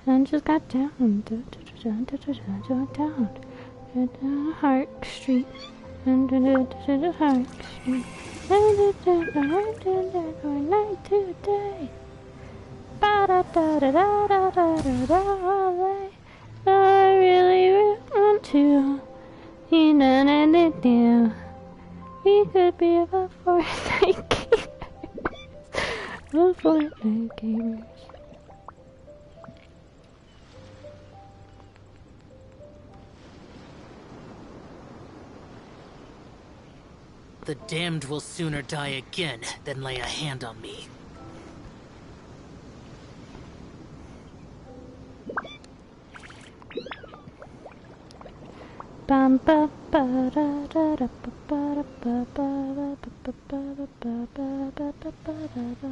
and just got down, down Hark Street, and Hark Street, and night today. I really want to, you know, we could be a Fortnite gamers, a Fortnite gamers. The damned will sooner die again than lay a hand on me. Bum ba ba da da da ba ba da ba ba ba ba ba ba ba ba ba ba da da.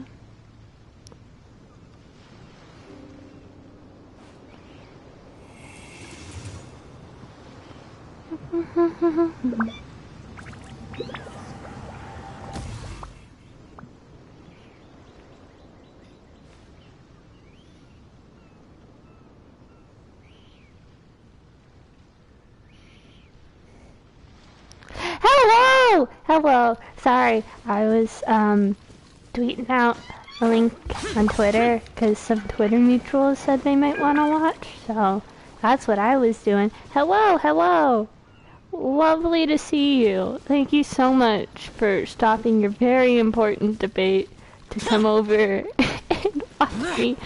Hello! Hello! Sorry, I was tweeting out a link on Twitter because some Twitter mutuals said they might want to watch, so that's what I was doing. Hello! Hello! Lovely to see you. Thank you so much for stopping your very important debate to come over and watch me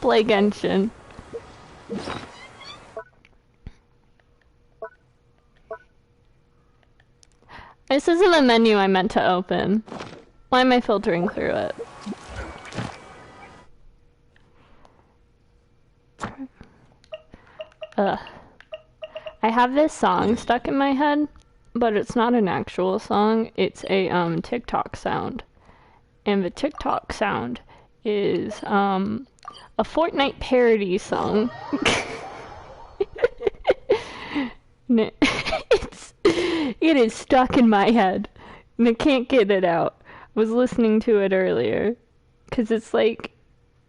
play Genshin. This isn't a menu I meant to open. Why am I filtering through it? Ugh. I have this song stuck in my head, but it's not an actual song. It's a TikTok sound. And the TikTok sound is a Fortnite parody song. It is stuck in my head, and I can't get it out. I was listening to it earlier, because it's like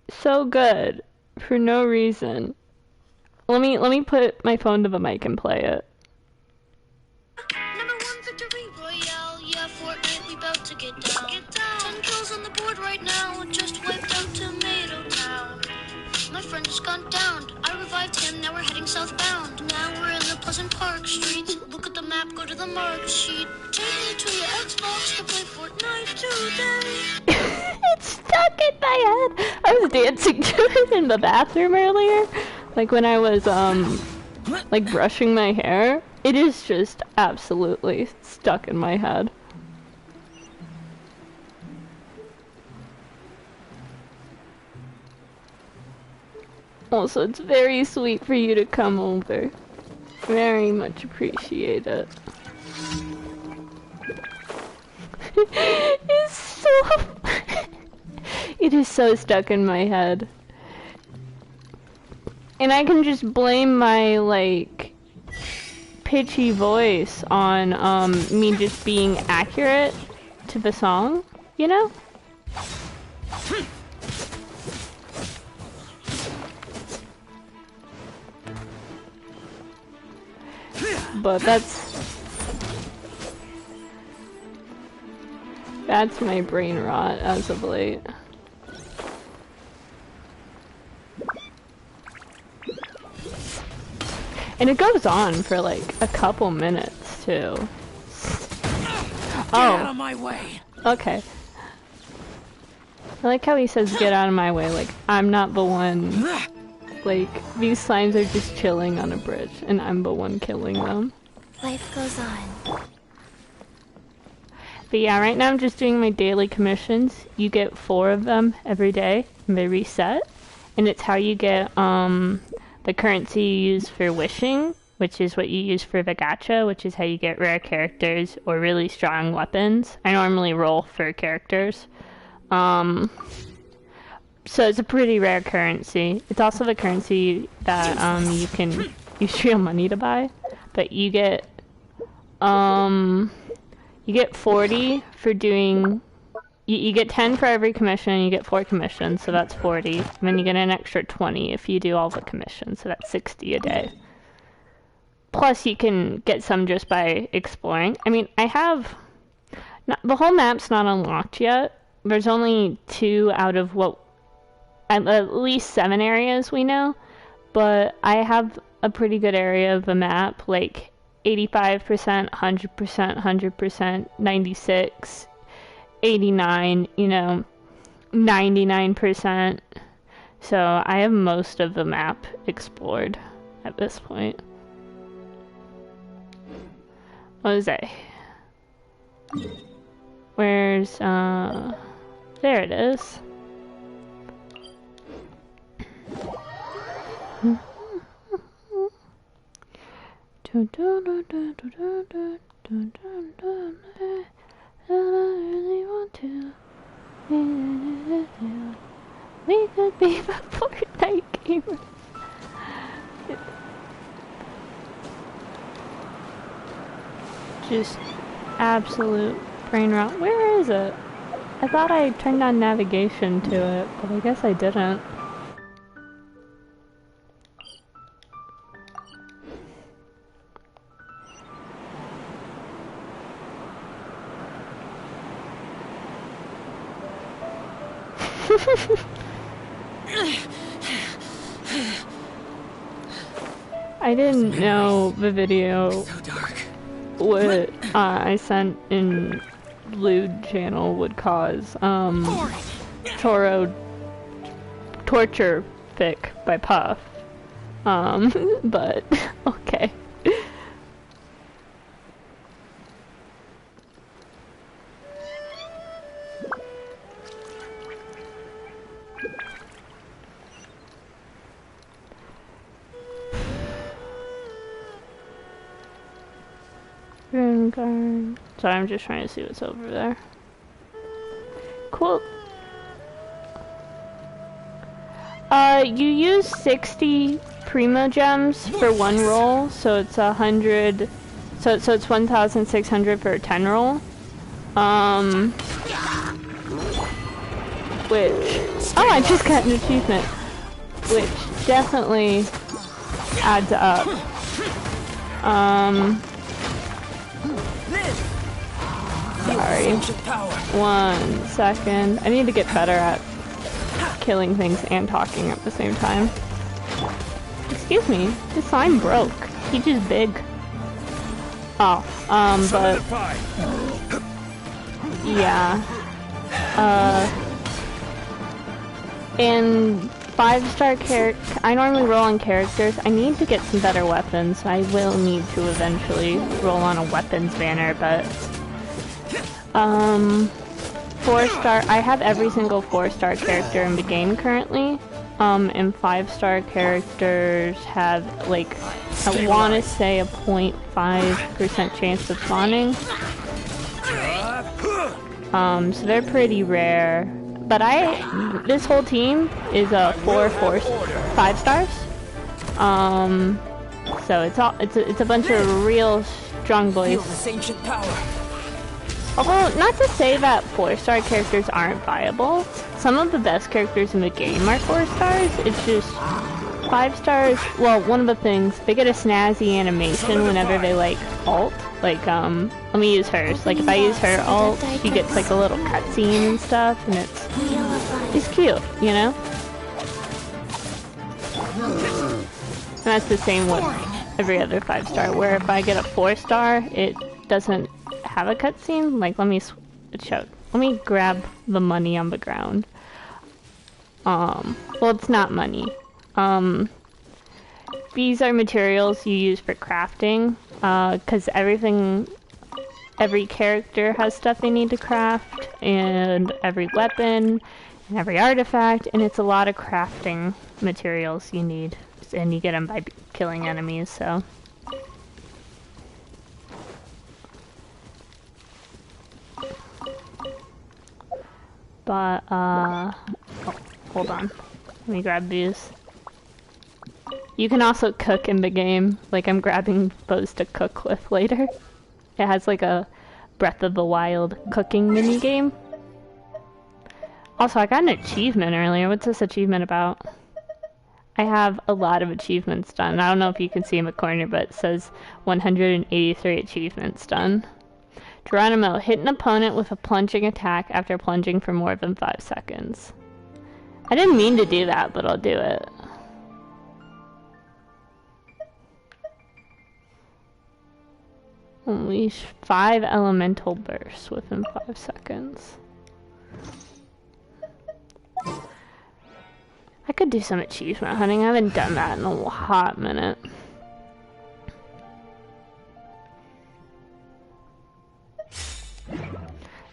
so good for no reason. Let me put my phone to the mic and play it. Number 1 victory royale, yeah, Fortnite, we bout to get down. 10 kills on the board right now, just wiped out Tomato Town. My friend has gone down, I revived him, now we're heading southbound. Now we're in the Pleasant Park streets, look at the map, go to the mark sheet. Take me to your Xbox to play Fortnite today. It's stuck in my head. I was dancing to it in the bathroom earlier, like when I was like brushing my hair. It is just absolutely stuck in my head. Also, it's very sweet for you to come over. Very much appreciate it. It's so... It is so stuck in my head. And I can just blame my, like, pitchy voice on, me just being accurate to the song, you know? But that's my brain rot as of late. And it goes on for like a couple minutes too. Get out of my way. Okay. I like how he says get out of my way, like I'm not the one. Like, these slimes are just chilling on a bridge, and I'm the one killing them. Life goes on. But yeah, right now I'm just doing my daily commissions. You get 4 of them every day, and they reset. And it's how you get, the currency you use for wishing, which is what you use for the gacha, which is how you get rare characters or really strong weapons. I normally roll for characters. So it's a pretty rare currency. It's also the currency that you can use real money to buy. But you get 40 for doing you get 10 for every commission, and you get 4 commissions, so that's 40. And then you get an extra 20 if you do all the commissions, so that's 60 a day. Plus, you can get some just by exploring. I mean, I have... the whole map's not unlocked yet. There's only 2 out of at least 7 areas we know. But I have a pretty good area of the map, like 85%, 100%, 100%, 96, 89, 99%. So I have most of the map explored at this point. What is that? Where's, there it is. We could be the Fortnite gamers. Just absolute brain rot. Where is it? I thought I turned on navigation to it, but I guess I didn't. I didn't know the video So dark. what I sent in Lewd channel would cause torture fic by Puff. But okay. Sorry, I'm just trying to see what's over there. Cool. You use 60 primo gems for 1 roll, so it's 100. So it's 1,600 for a 10 roll. Which I just got an achievement, which definitely adds up. Sorry. 1 second. I need to get better at killing things and talking at the same time. Excuse me. His slime broke. He's just big. Oh, but... yeah. In 5-star character... I normally roll on characters. I need to get some better weapons. I will need to eventually roll on a weapons banner, but... 4-star, I have every single 4-star character in the game currently, and 5-star characters have, like, I want to say a 0.5% chance of spawning, so they're pretty rare, but this whole team is 5 stars, so it's a bunch of real strong boys. Although, not to say that 4-star characters aren't viable. Some of the best characters in the game are 4 stars. It's just 5 stars. Well, one of the things, they get a snazzy animation whenever they like ult. Like, let me use hers. Like, if I use her ult, she gets like a little cutscene and stuff, and it's cute, you know? And that's the same with every other 5-star. Where if I get a 4-star, it doesn't have a cutscene. Like, let me grab the money on the ground. Well, it's not money. These are materials you use for crafting, because every character has stuff they need to craft, and every weapon, and every artifact, and it's a lot of crafting materials you need, and you get them by killing enemies, so... But, oh, hold on. Let me grab these. You can also cook in the game. Like, I'm grabbing those to cook with later. It has like a Breath of the Wild cooking mini game. Also, I got an achievement earlier. What's this achievement about? I have a lot of achievements done. I don't know if you can see in the corner, but it says 183 achievements done. Geronimo, hit an opponent with a plunging attack after plunging for more than 5 seconds. I didn't mean to do that, but I'll do it. Unleash 5 elemental bursts within 5 seconds. I could do some achievement hunting. I haven't done that in a hot minute.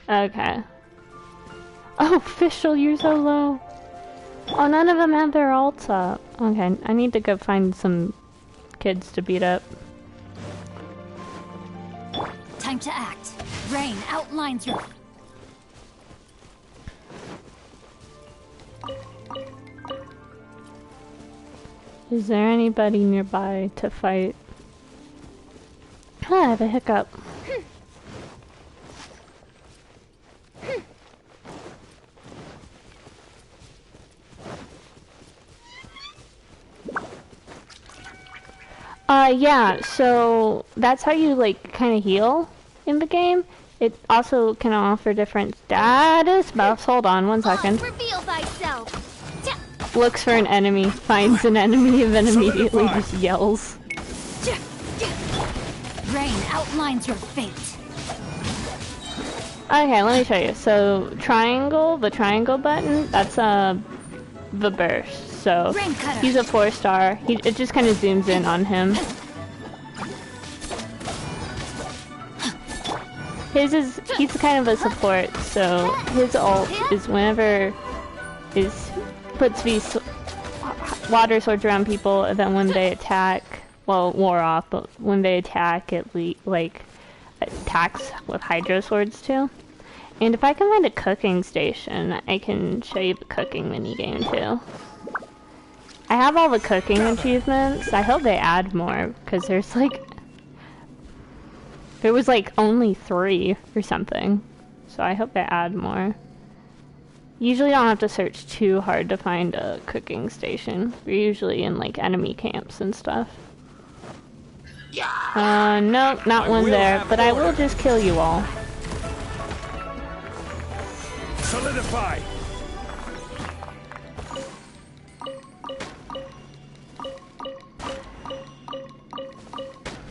Okay. Oh, official, you're so low. Oh, none of them have their ults up. Okay, I need to go find some kids to beat up. Time to act. Rain outlines your... Is there anybody nearby to fight? Ah, I have a hiccup. Yeah, so that's how you, like, kind of heal in the game. It also can offer different status buffs. Hold on one second. Reveal thyself. Looks for an enemy, finds an enemy, and then immediately just yells. Rain outlines your fate. Okay, let me show you. So, triangle, the triangle button, that's the burst. So, he's a 4-star. It just kind of zooms in on him. He's kind of a support, so his ult is whenever puts these water swords around people, and then when they attack, well, wore off, but when they attack, it attacks with hydro swords too. And if I can find a cooking station, I can show you the cooking minigame too. I have all the cooking achievements. I hope they add more, because there was like only 3 or something. So I hope they add more. Usually don't have to search too hard to find a cooking station. We're usually in like enemy camps and stuff. No, not one there, but I will just kill you all. Solidify.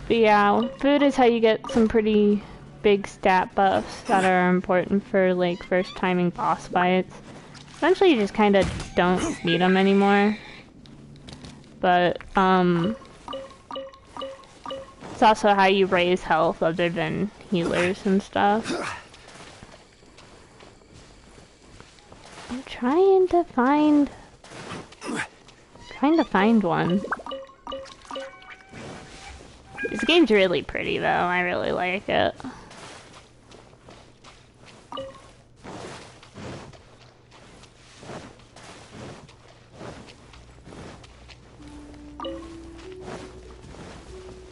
But yeah, food is how you get some pretty big stat buffs that are important for like first timing boss fights. Eventually you just kind of don't need them anymore. But it's also how you raise health other than healers and stuff. I'm trying to find one. This game's really pretty though, I really like it.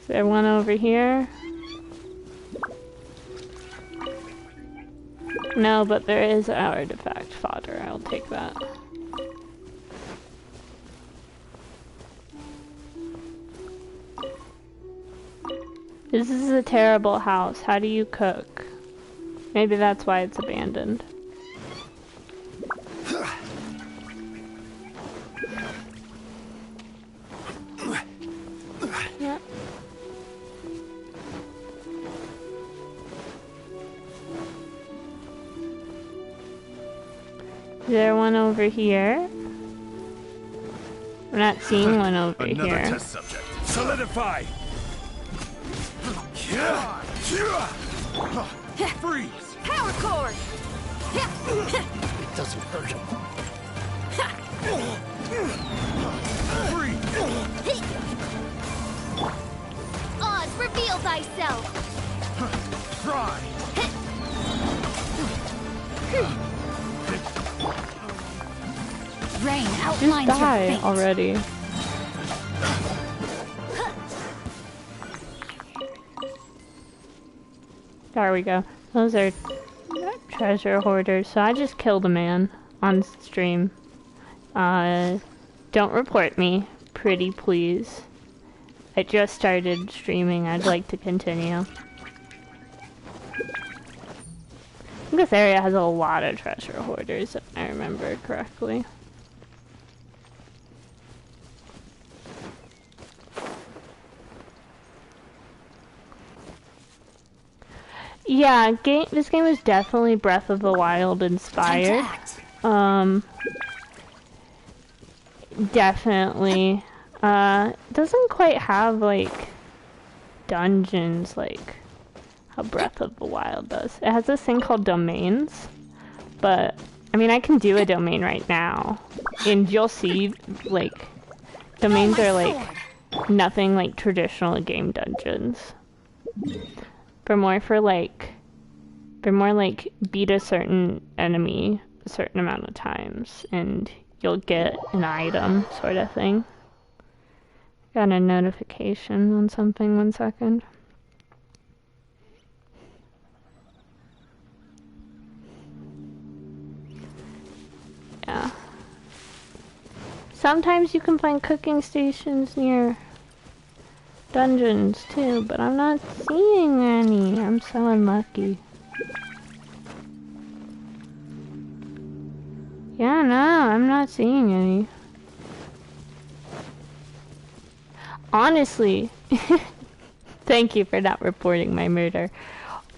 Is there one over here? No, but there is artifact fodder, I'll take that. This is a terrible house. How do you cook? Maybe that's why it's abandoned. Yeah. Is there one over here? We're not seeing one over Another here. test subject. Solidify. Freeze. Power cord. It doesn't hurt him. Freeze. Oz, reveal thyself. Try. Rain Just outlines your die fate. already. There we go. Those are treasure hoarders, so I just killed a man. on stream. Don't report me, pretty please. I just started streaming. I'd like to continue. I think this area has a lot of treasure hoarders, if I remember correctly. Yeah, this game is definitely Breath of the Wild inspired. Definitely. Doesn't quite have like dungeons like how Breath of the Wild does. It has this thing called domains, but I mean I can do a domain right now, and you'll see like domains are like nothing like traditional game dungeons. They're more like beat a certain enemy a certain amount of times and you'll get an item sort of thing. Got a notification on something, 1 second. Yeah. Sometimes you can find cooking stations near dungeons too, but I'm not seeing any. I'm so unlucky. Yeah, no, I'm not seeing any. Honestly, thank you for not reporting my murder.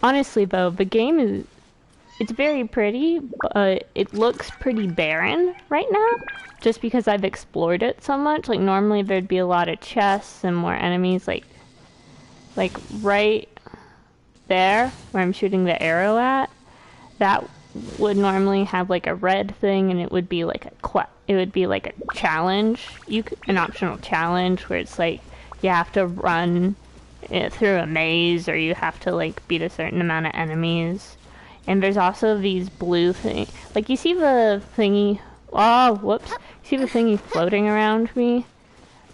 Honestly though, the game it's very pretty, but it looks pretty barren right now, just because I've explored it so much. Like normally there'd be a lot of chests and more enemies, like right there where I'm shooting the arrow at, that would normally have like a red thing, and it would be like a challenge, an optional challenge where it's like you have to run through a maze, or you have to like beat a certain amount of enemies. And there's also these blue things, like you see the thingy, oh whoops, you see the thingy floating around me?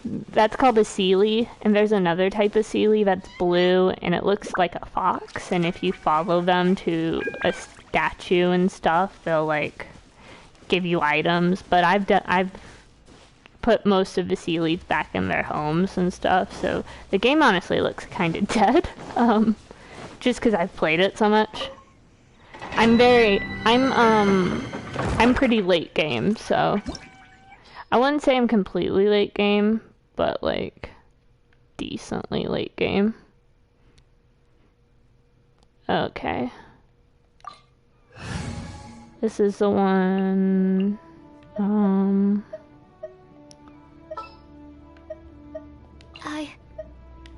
That's called a Sealy, and there's another type of Sealy that's blue, and it looks like a fox, and if you follow them to a statue and stuff, they'll like give you items. But I've put most of the Sealies back in their homes and stuff, so the game honestly looks kind of dead, just because I've played it so much. I'm pretty late game, so I wouldn't say I'm completely late game, but like decently late game. Okay. This is the one,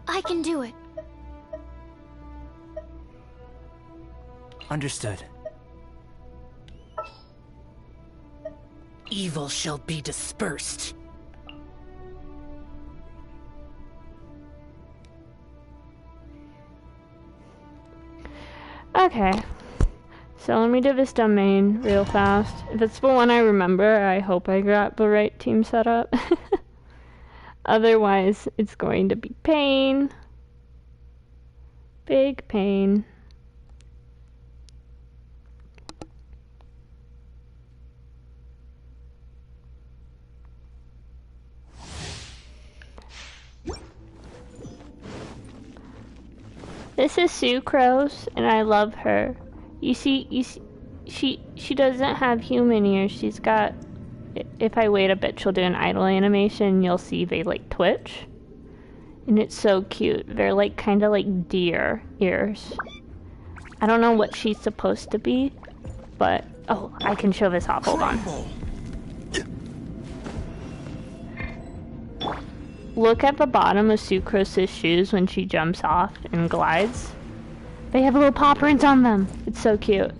I can do it. Understood. Evil shall be dispersed. Okay. So let me do this domain real fast. If it's the one I remember, I hope I got the right team set up. Otherwise, it's going to be pain. Big pain. This is Sucrose, and I love her. You see, she doesn't have human ears. She's got, if I wait a bit, she'll do an idle animation. You'll see they like twitch, and it's so cute. They're like kind of like deer ears. I don't know what she's supposed to be, but oh, I can show this off. Hold on. Look at the bottom of Sucrose's shoes when she jumps off and glides. They have little paw prints on them. It's so cute.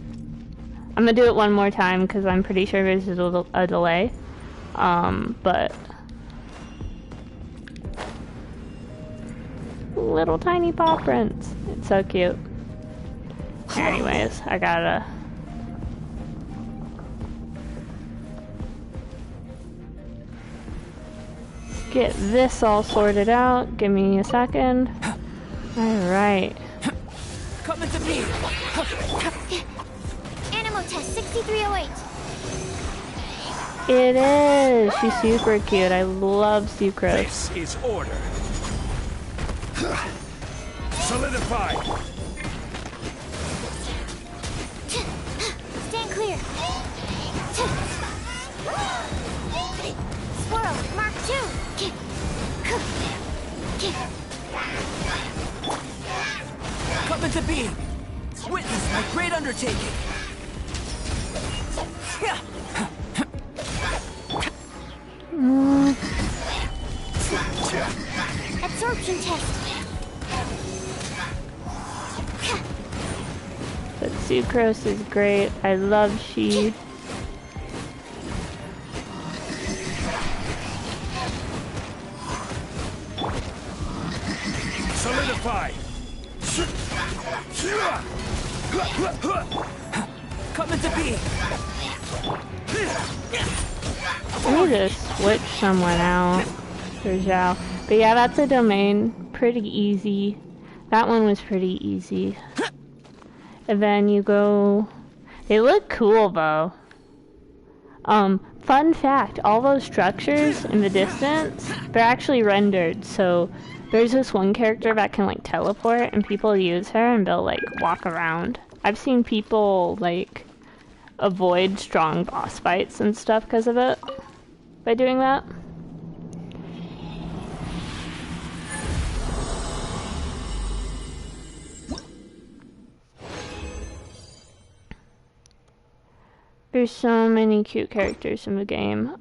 I'm gonna do it one more time because I'm pretty sure there's a delay. But little tiny paw prints. It's so cute. Anyways, I gotta get this all sorted out. Give me a second. Alright. Coming to me. Animal test 6308. It is. She's super cute. I love Sucrose. This is order. Solidify. Stand clear. Swirl, Mark 2. Come into being. Witness my great undertaking. Absorption test. But Sucrose is great. I love she. Solidify. Come into being. I need to switch someone out for Zhao. But yeah, that's a domain. Pretty easy. That one was pretty easy. And then you go... They look cool though. Fun fact, all those structures in the distance, they're actually rendered. So there's this one character that can like teleport and people use her and they'll like walk around. I've seen people like avoid strong boss fights and stuff because of it. By doing that. There's so many cute characters in the game.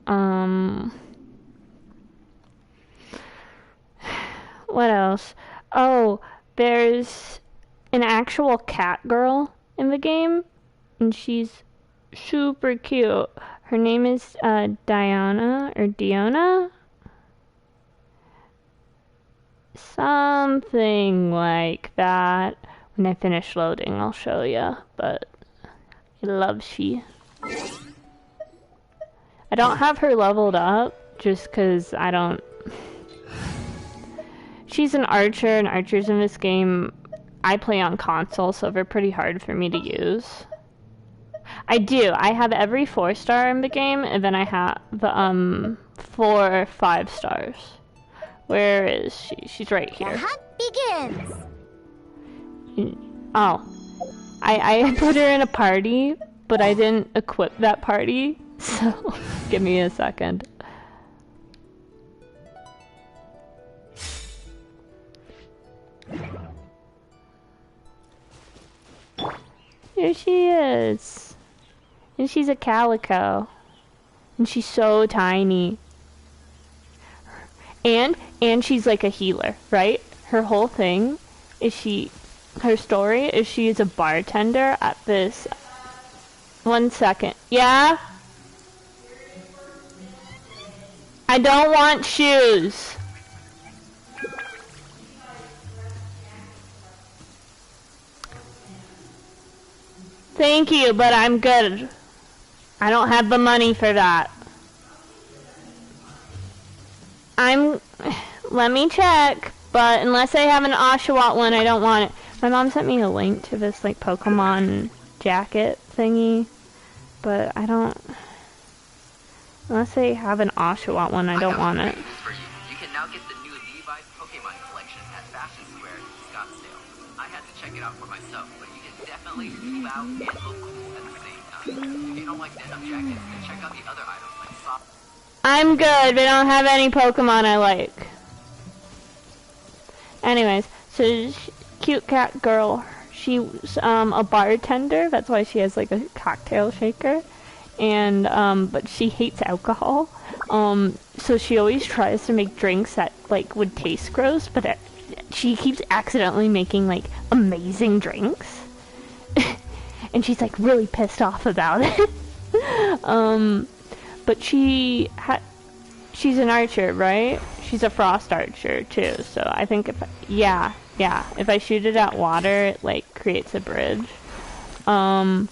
What else? Oh, there's an actual cat girl in the game, and she's super cute. Her name is Diana or Diona? Something like that. When I finish loading, I'll show you, but I love she. I don't have her leveled up just because I don't... She's an archer, and archers in this game, I play on console, so they're pretty hard for me to use. I do. I have every 4-star in the game, and then I have 4 5 stars. Where is she? She's right here. The hunt begins. Oh. I put her in a party, but I didn't equip that party, so give me a second. Here she is. And she's a calico. And she's so tiny. And she's like a healer, right? Her whole thing is her story is she is a bartender at this... 1 second. Yeah? I don't want shoes. Thank you, but I'm good. I don't have the money for that. Let me check, but unless I have an Oshawott one, I don't want it. My mom sent me a link to this, like, Pokemon jacket thingy, but I don't... Unless I have an Oshawott one, I don't want it. For you. You can now get the new Levi's Pokemon collection at Fashion Square in Scottsdale. I had to check it out for myself, but you can definitely move out and look cool at the same time. If you don't like denim jackets, then check out the other items like socks. I'm good. They don't have any Pokemon I like. Anyways, so cute cat girl. She's a bartender. That's why she has like a cocktail shaker. And but she hates alcohol. So she always tries to make drinks that like would taste gross, but she keeps accidentally making like amazing drinks. And she's like really pissed off about it. But she's an archer, right? She's a frost archer too. So I think if if I shoot it at water, it like creates a bridge. But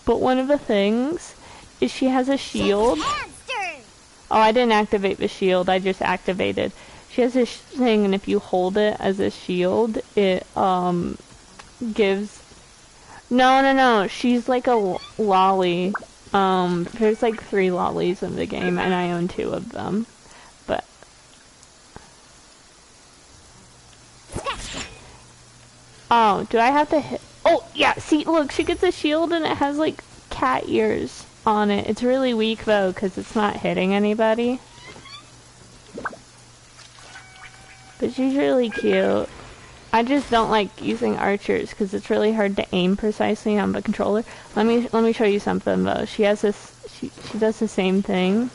one of the things is she has a shield. Oh, I didn't activate the shield. I just activated. She has this thing, and if you hold it as a shield, it gives. No. She's like a lolly. There's like 3 lollies in the game, and I own 2 of them. But oh, do I have to hit? Oh, yeah, see, look, she gets a shield and it has, like, cat ears on it. It's really weak, though, because it's not hitting anybody. But she's really cute. I just don't like using archers, because it's really hard to aim precisely on the controller. Let me show you something, though. She has this, she does the same thing,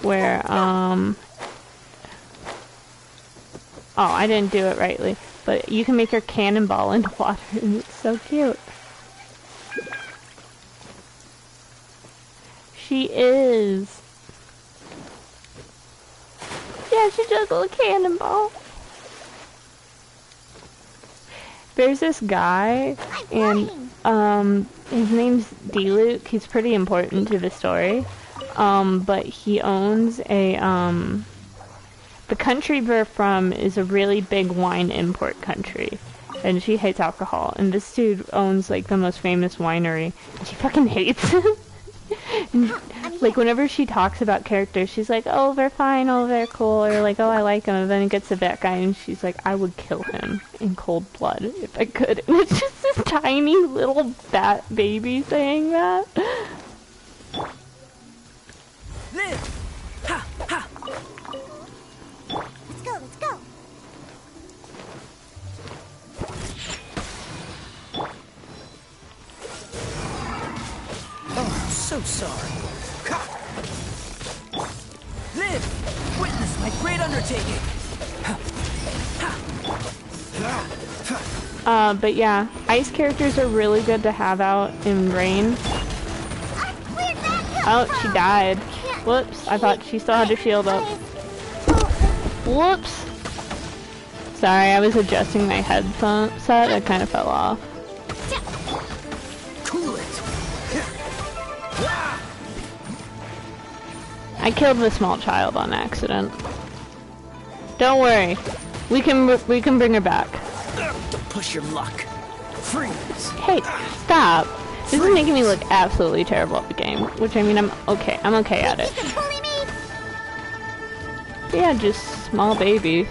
where, oh, I didn't do it rightly. But you can make her cannonball into water, and it's so cute. She is. Yeah, she does a little cannonball. There's this guy, and his name's D-Luke. He's pretty important to the story. But he owns a the country they're from is a really big wine import country, and she hates alcohol. And this dude owns like the most famous winery, and she fucking hates him. And, like whenever she talks about characters, she's like, "Oh, they're fine. Oh, they're cool," or like, "Oh, I like him." And then it gets to that guy, and she's like, "I would kill him in cold blood if I could." And it's just this tiny little bat baby saying that. Live! Ha! Ha! Let's go, let's go. Oh, so sorry. Ha! Live! Witness my great undertaking! But yeah, ice characters are really good to have out in rain. Oh, she died. Whoops, I thought she still had her shield up. Whoops. Sorry, I was adjusting my headphone set. It kind of fell off. Cool it! I killed the small child on accident. Don't worry, we can bring her back. Don't push your luck. Freeze! Hey, stop! This is making me look absolutely terrible at the game. Which I mean, I'm okay at it. Yeah, just small baby.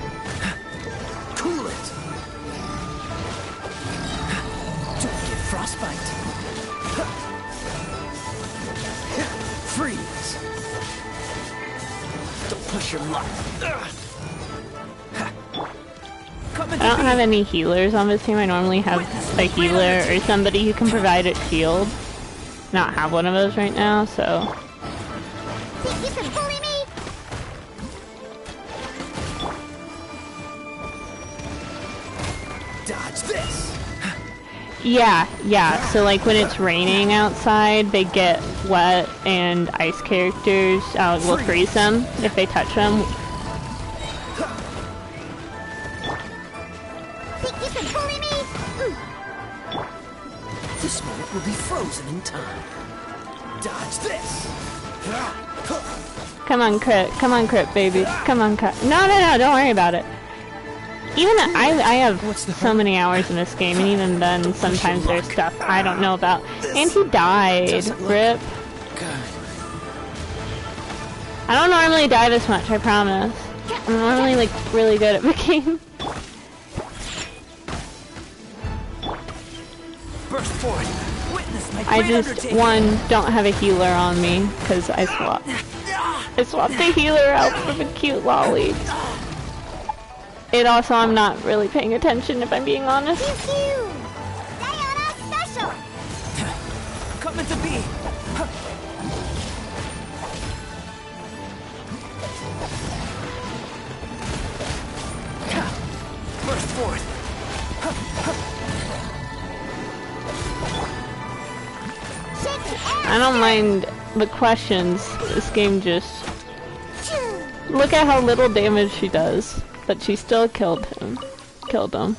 Cool it! Don't get frostbite. Freeze! Don't push your luck. I don't have any healers on this team. I normally have a healer or somebody who can provide a shield. Not have one of those right now, so. Think you can bully me? Dodge this! Yeah. So like when it's raining outside, they get wet, and ice characters will freeze them if they touch them. Think you can bully me? This moment will be frozen in time. Dodge this! Come on, crit, baby. Come on, crit. No, don't worry about it. Even I have so many hours in this game, and even then, sometimes there's stuff I don't know about. And he died. Rip. I don't normally die this much, I promise. I'm normally, like, really good at the game. Burst forward. Witness my I great just, undertaking. don't have a healer on me, because I swapped the healer out for the cute lolly. It also, I'm not really paying attention, if I'm being honest. Diana special! Come into being. Burst forth. I don't mind the questions. This game just... Look at how little damage she does. But she still killed him. Killed him.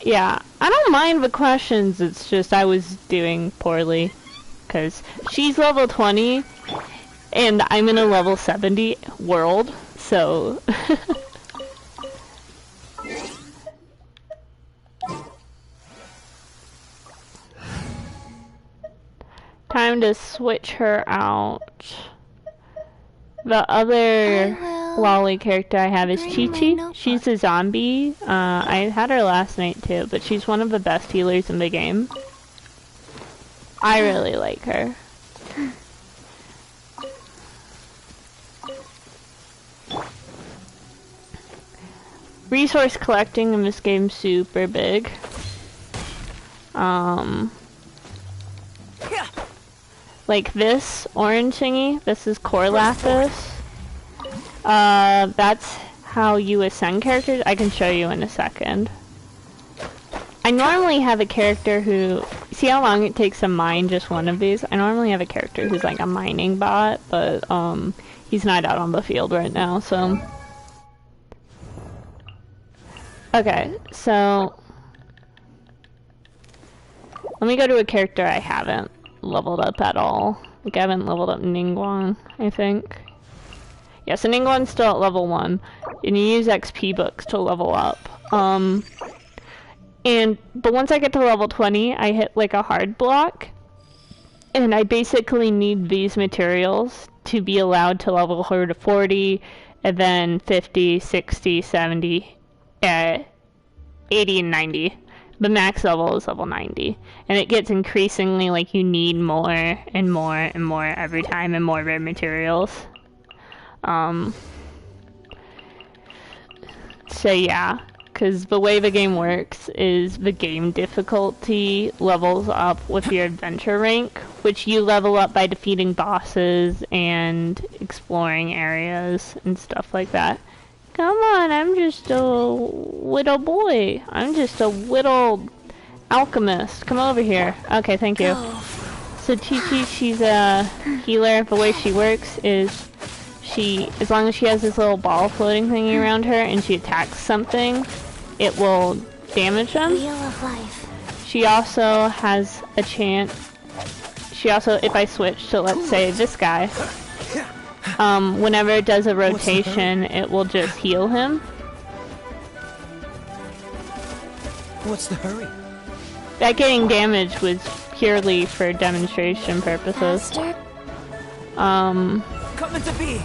Yeah, I don't mind the questions, it's just I was doing poorly. Because she's level 20, and I'm in a level 70 world, so... time to switch her out. The other lolly character I have is Chi-Chi. She's a zombie. I had her last night too, but she's one of the best healers in the game. I really like her. Resource collecting in this game's super big. Like this orange thingy, this is core lapis. That's how you ascend characters. I can show you in a second. I normally have a character who, see how long it takes to mine just one of these? I normally have a character who's like a mining bot, but he's not out on the field right now, so. Okay, so let me go to a character I haven't leveled up at all. Like I haven't leveled up Ningguang, I think. Yeah, so Ningguang's still at level 1, and you use XP books to level up. But once I get to level 20, I hit like a hard block, and I basically need these materials to be allowed to level her to 40, and then 50, 60, 70, 80, and 90. The max level is level 90, and it gets increasingly like you need more and more and more every time, and more rare materials. So yeah, because the way the game works is the game difficulty levels up with your adventure rank, which you level up by defeating bosses and exploring areas and stuff like that. Come on, I'm just a little boy. I'm just a little alchemist. Come over here. Okay, thank you. So Chi-Chi, she's a healer. The way she works is as long as she has this little ball floating thingy around her and she attacks something, it will damage them. Wheel of life. She also has a chance. If I switch to, let's say, this guy, whenever it does a rotation, it will just heal him. What's the hurry? That getting damaged was purely for demonstration purposes. Faster. Coming to be.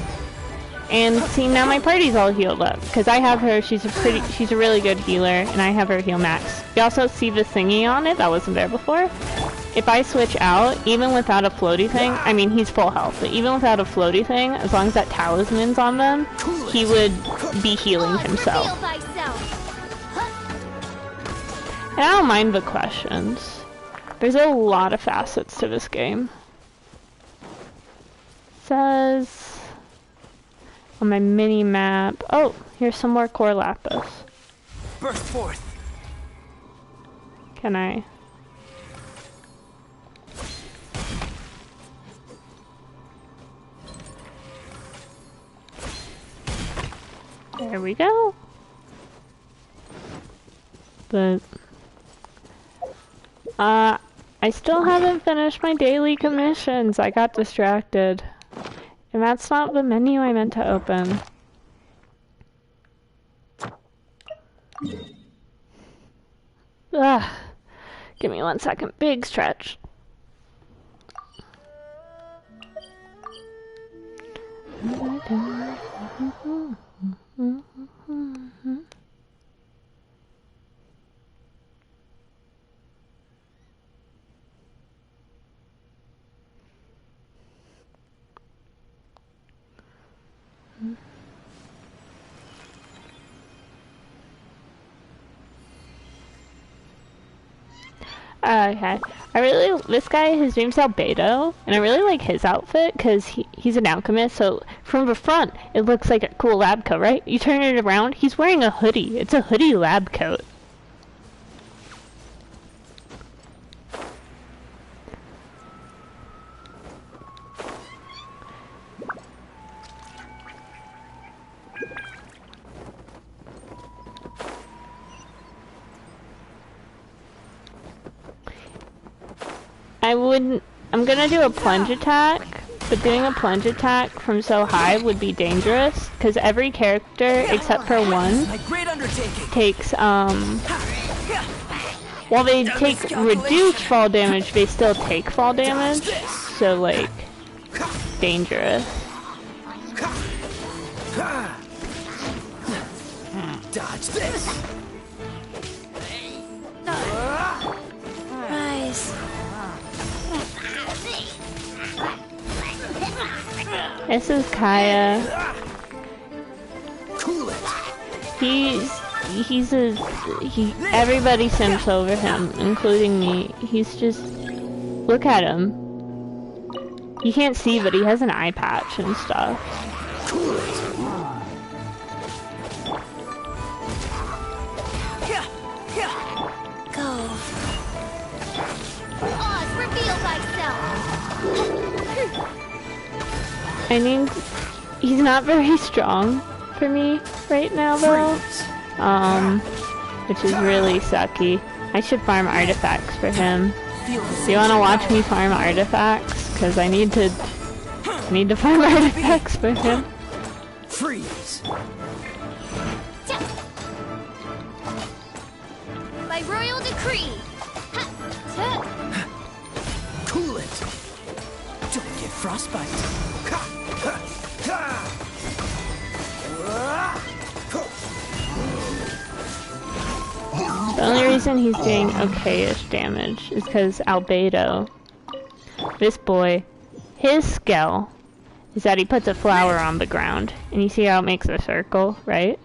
And see, now my party's all healed up because I have her. She's a really good healer, and I have her heal max. You also see the thingy on it that wasn't there before. If I switch out, even without a floaty thing, I mean he's full health, but even without a floaty thing, as long as that talisman's on them, he would be healing himself. And I don't mind the questions. There's a lot of facets to this game. Says on my mini map. Oh, here's some more core lapis. Burst forth. Can I? There we go. But I still haven't finished my daily commissions. I got distracted. And that's not the menu I meant to open. Ugh. Give me 1 second. Big stretch. Okay. This guy, his name's Albedo, and I really like his outfit because he's an alchemist, so from the front, it looks like a cool lab coat, right? You turn it around, he's wearing a hoodie. It's a hoodie lab coat. I'm gonna do a plunge attack, but doing a plunge attack from so high would be dangerous, because every character, except for one, takes, while they take reduced fall damage, they still take fall damage, so, like, dangerous. Dodge this! Rise. This is Kaya. Cool it! Everybody simps over him, including me. He's just, look at him. You can't see, but he has an eye patch and stuff. Cool it! Go. Oz, reveal thyself. I mean, he's not very strong for me right now, though. Which is really sucky. I should farm artifacts for him. Do you want to watch me farm artifacts? Because I need to farm artifacts for him. Freeze! By royal decree. Cool it! Don't get frostbite! The only reason he's doing okay-ish damage is because Albedo, this boy, his skill is that he puts a flower on the ground, and you see how it makes a circle, right?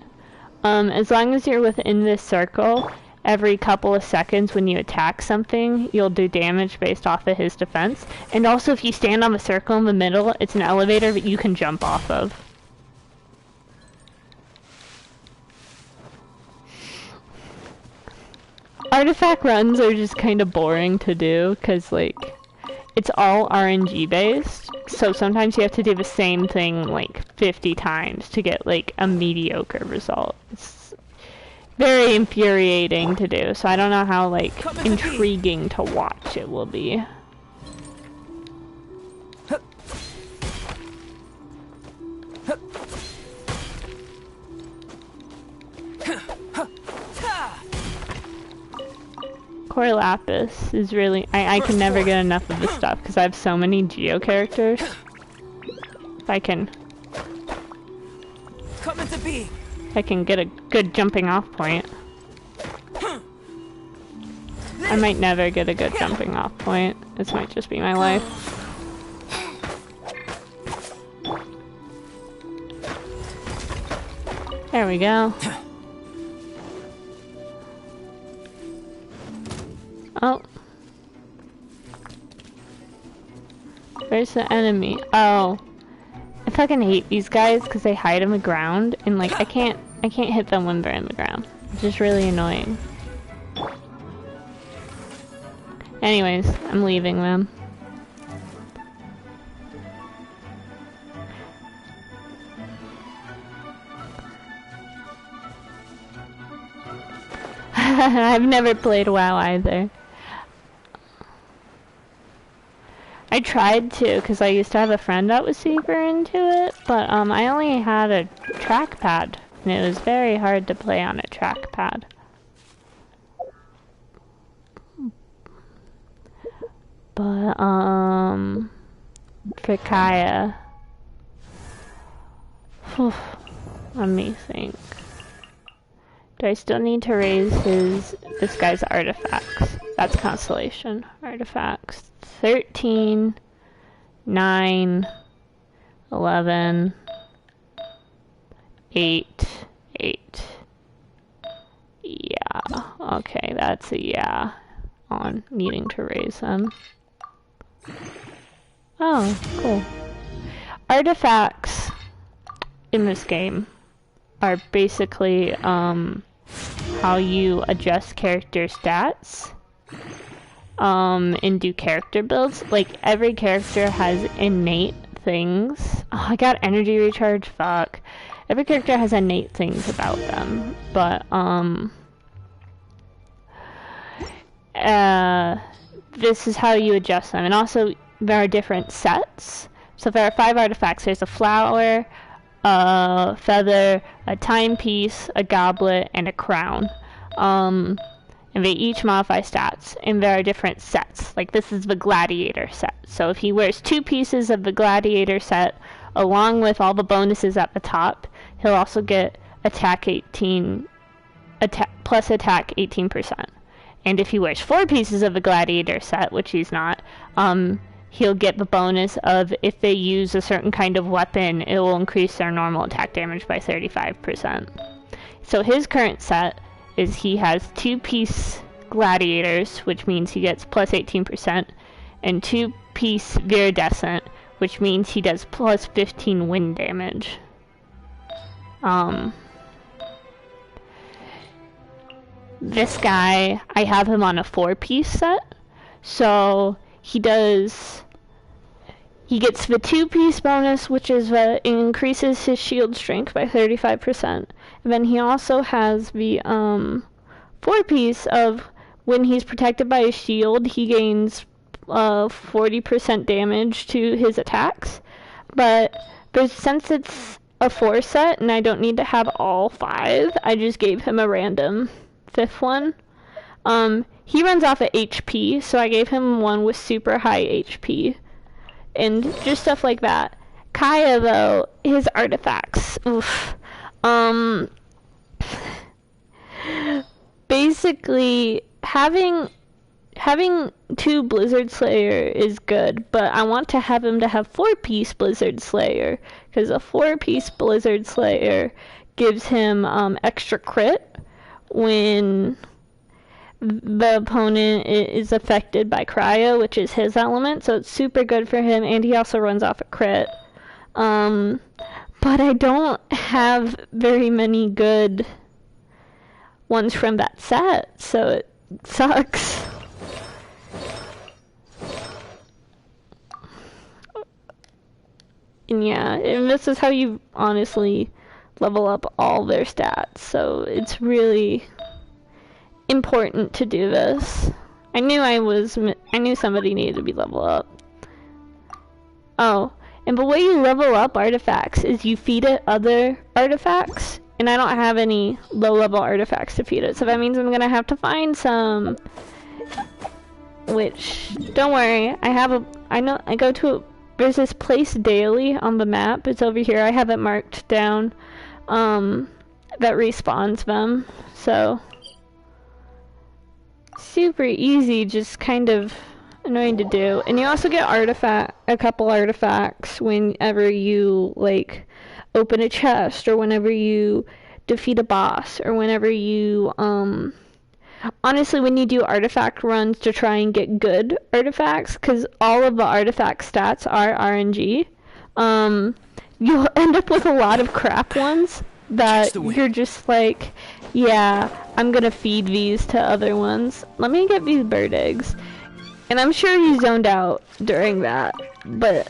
As long as you're within this circle, every couple of seconds when you attack something, you'll do damage based off of his defense. And also, if you stand on the circle in the middle, it's an elevator that you can jump off of. Artifact runs are just kind of boring to do, because, like, it's all RNG based, so sometimes you have to do the same thing, like, 50 times to get, like, a mediocre result. It's very infuriating to do, so I don't know how, like, intriguing to watch it will be. Core Lapis is really... I can never get enough of this stuff because I have so many Geo characters. If I can get a good jumping off point. I might never get a good jumping off point. This might just be my life. There we go. Oh. Where's the enemy? Oh. I fucking hate these guys because they hide in the ground and like I can't hit them when they're in the ground. It's just really annoying. Anyways, I'm leaving them. I've never played WoW either. I tried to, because I used to have a friend that was super into it, but I only had a trackpad, and it was very hard to play on a trackpad. But, for Kaya, let me think. Do I still need to raise this guy's artifacts? That's Constellation artifacts. 13, 9, 11, 8, 8. Yeah, okay, that's a yeah on needing to raise them. Oh, cool. Artifacts in this game are basically how you adjust character stats and do character builds. Like every character has innate things. Oh, I got energy recharge, fuck. Every character has innate things about them, but this is how you adjust them. And also there are different sets. So there are 5 artifacts. There's a flower, a feather, a timepiece, a goblet, and a crown. And and they each modify stats, and there are different sets. Like this is the gladiator set. So if he wears 2 pieces of the gladiator set along with all the bonuses at the top, he'll also get attack 18 plus attack 18%. And if he wears 4 pieces of the gladiator set, which he's not, he'll get the bonus of if they use a certain kind of weapon, it will increase their normal attack damage by 35%. So his current set is he has 2-piece gladiators, which means he gets plus 18%, and 2-piece viridescent, which means he does plus 15 wind damage. This guy, I have him on a 4-piece set, so he gets the 2-piece bonus, which is it increases his shield strength by 35%, and then he also has the 4-piece of when he's protected by a shield, he gains 40% damage to his attacks, but since it's a 4 set and I don't need to have all 5, I just gave him a random 5th one. He runs off of HP, so I gave him one with super high HP and just stuff like that. Kaya, though, his artifacts, oof. Basically having 2 Blizzard Slayer is good, but I want to have him to have 4-piece Blizzard Slayer, because a 4-piece Blizzard Slayer gives him extra crit when the opponent is affected by cryo, which is his element, so it's super good for him, and he also runs off a crit. But I don't have very many good ones from that set, so it sucks. And yeah, and this is how you honestly level up all their stats, so it's really important to do this. I knew somebody needed to be leveled up. Oh, and the way you level up artifacts is you feed it other artifacts, and I don't have any low-level artifacts to feed it, so that means I'm gonna have to find some. Which, don't worry, I go to there's this place daily on the map. It's over here. I have it marked down. That respawns them, so super easy, just kind of annoying to do. And you also get a couple artifacts whenever you like open a chest, or whenever you defeat a boss, or whenever you honestly, when you do artifact runs to try and get good artifacts, because all of the artifact stats are RNG, you'll end up with a lot of crap ones that you're just like, yeah, I'm gonna feed these to other ones. Let me get these bird eggs. And I'm sure you zoned out during that, but,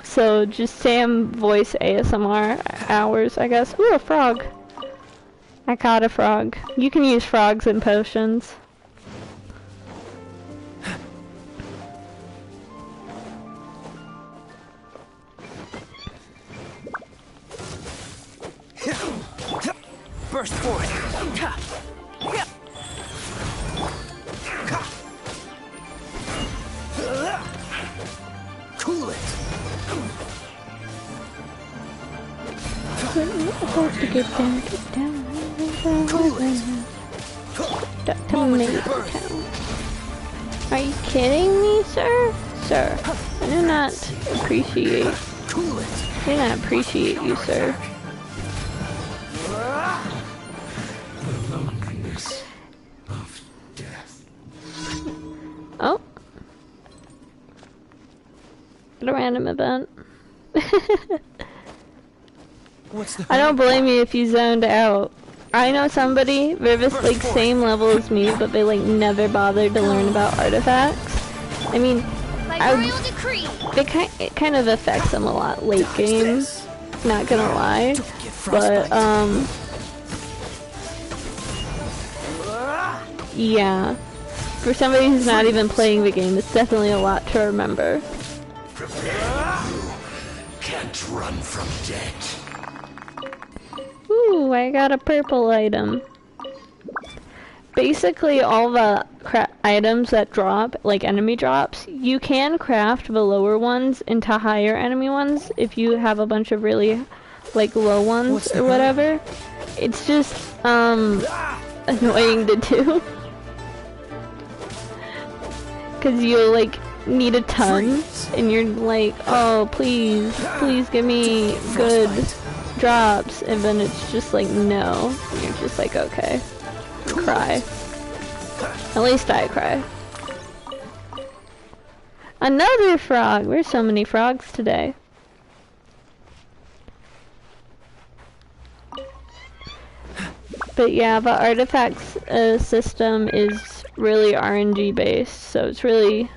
so just Sam voice ASMR hours, I guess. Ooh, a frog. I caught a frog. You can use frogs in potions. Burst forward. Cool it. To get down. Cool it. Are you kidding me, sir? Sir, I do not appreciate. Cool it. I do not appreciate you, sir. The loneliness of death. Oh. Get a random event. I don't blame you if you zoned out. I know somebody, they're this like same level as me, but they like never bothered to learn about artifacts. I mean, it kind of affects them a lot late game, not gonna lie, but yeah, for somebody who's not even playing the game, it's definitely a lot to remember. Can't run from death. Ooh, I got a purple item. basically all the items that drop, like enemy drops, you can craft the lower ones into higher enemy ones if you have a bunch of really, like, low ones or whatever. It's just, annoying to do. Cause you, like, need a ton, and you're like, oh, please give me good drops, and then it's just like, no. And you're just like, okay. Cry. At least I cry. Another frog! There's so many frogs today. But yeah, the artifacts system is really RNG based, so it's really...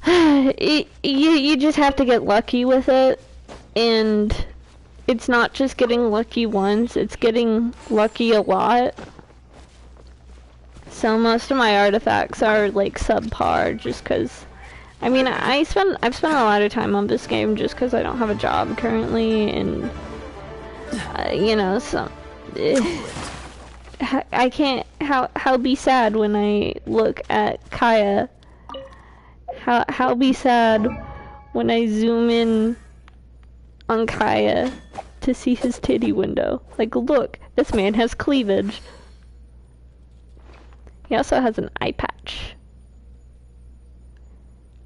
you just have to get lucky with it, and it's not just getting lucky once, it's getting lucky a lot. So most of my artifacts are like subpar just cause, I mean, I've spent a lot of time on this game just cause I don't have a job currently, and you know, so I can't, how be sad when I look at Kaya. How be sad when I zoom in on Kaya to see his titty window. Like, look, this man has cleavage. He also has an eye patch.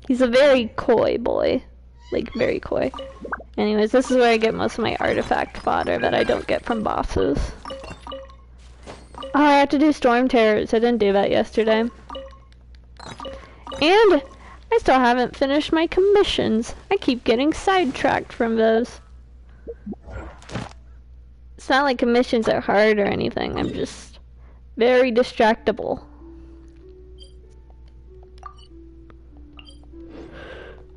He's a very coy boy. Like, very coy. Anyways, this is where I get most of my artifact fodder that I don't get from bosses. Oh, I have to do storm terrors. I didn't do that yesterday. And I still haven't finished my commissions. I keep getting sidetracked from those. It's not like commissions are hard or anything. I'm just very distractible.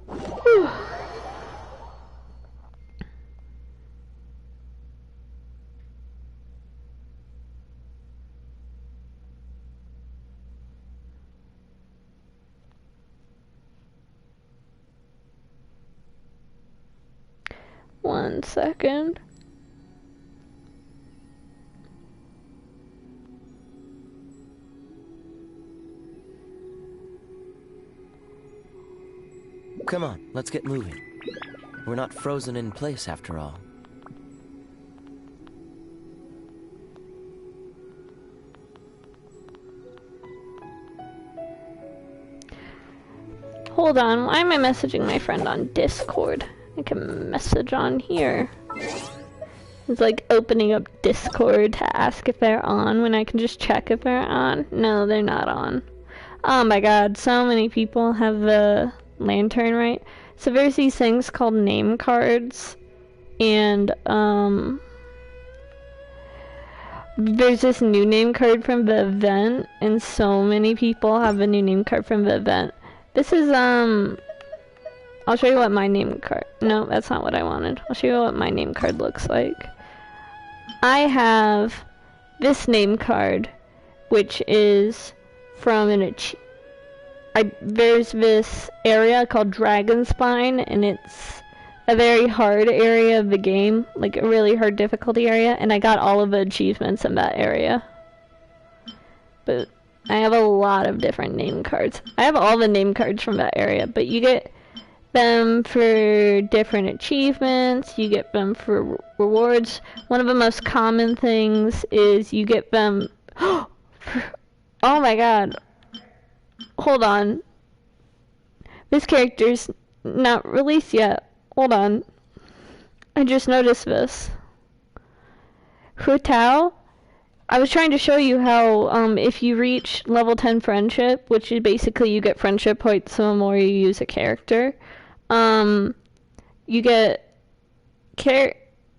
Whew. One second. Come on, let's get moving. We're not frozen in place after all. Hold on, why am I messaging my friend on Discord? I can message on here. It's like opening up Discord to ask if they're on when I can just check if they're on. No, they're not on. Oh my god, so many people have the lantern, right? So there's these things called name cards, and there's this new name card from the event, and so many people have a new name card from the event. This is I'll show you what my name card, no, that's not what I wanted. I'll show you what my name card looks like. I have this name card, which is from there's this area called Dragon Spine, and it's a very hard area of the game, like a really hard difficulty area, and I got all of the achievements in that area. But I have a lot of different name cards. I have all the name cards from that area, but you get them for different achievements, you get them for rewards. One of the most common things is you get them... Oh my god. Hold on. This character's not released yet. Hold on. I just noticed this. Hu Tao? I was trying to show you how, if you reach level 10 friendship, which is basically you get friendship points the more you use a character, you get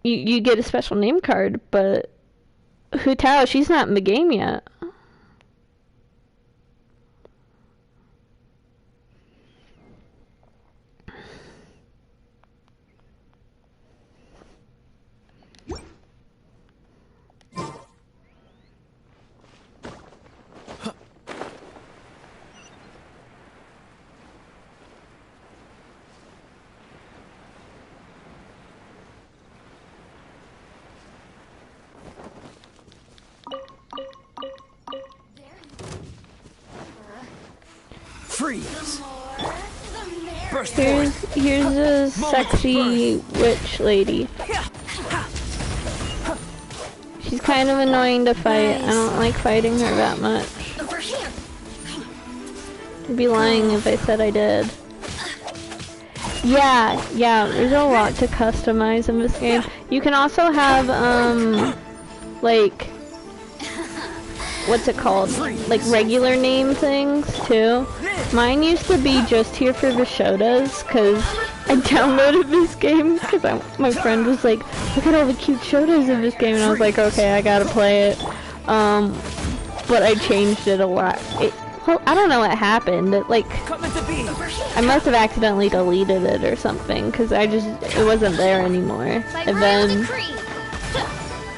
you get a special name card, but Hu Tao, she's not in the game yet. Freeze. Burst Here's forth. a sexy witch lady. She's kind of annoying to fight. I don't like fighting her that much. I'd be lying if I said I did. Yeah, there's a lot to customize in this game. You can also have, like, what's it called? Like regular name things, too. Mine used to be just here for Vishodas, because I downloaded this game, because my friend was like, look at all the cute Shodas in this game, and I was like, okay, I gotta play it. But I changed it a lot. Well, I don't know what happened. I must have accidentally deleted it or something, because it wasn't there anymore. And then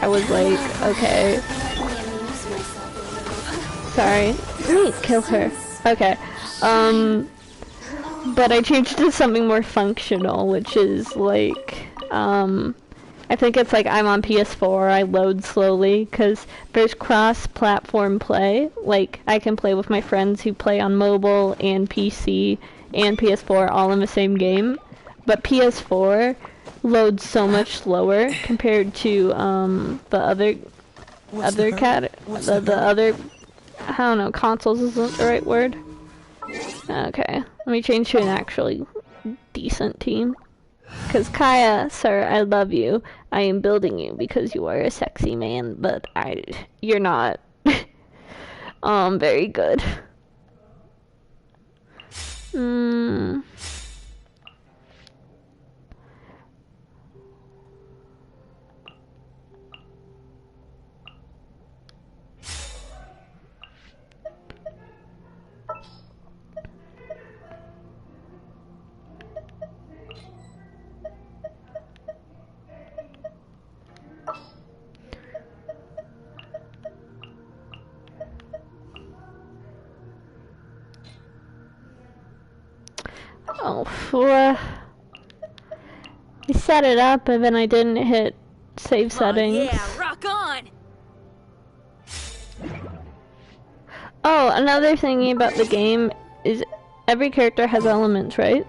I was like, okay. Sorry. Let me kill her. Okay. But I changed it to something more functional, which is like, I think it's like I'm on PS4, I load slowly, because there's cross-platform play. Like, I can play with my friends who play on mobile and PC and PS4 all in the same game. But PS4 loads so much slower compared to the other I don't know, consoles isn't the right word. Okay, let me change to an actually decent team. Because Kaya, sir, I love you. I am building you because you are a sexy man, but you're not very good. I set it up and then I didn't hit save settings. Yeah, rock on! Oh, another thing about the game is every character has elements, right?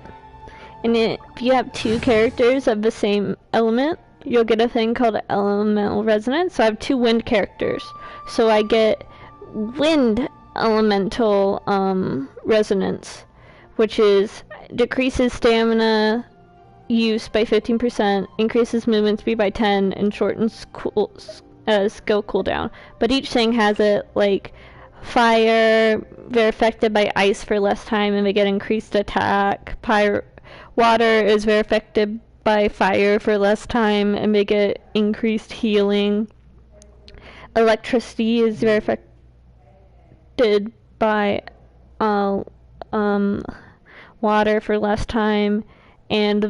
And if you have two characters of the same element, you'll get a thing called elemental resonance. So I have two wind characters. So I get wind elemental resonance, which is decreases stamina use by 15%, increases movement speed by 10, and shortens skill cooldown. But each thing has it, like fire, they're affected by ice for less time and they get increased attack. Water is very affected by fire for less time and they get increased healing. Electricity is very affected by water for less time, and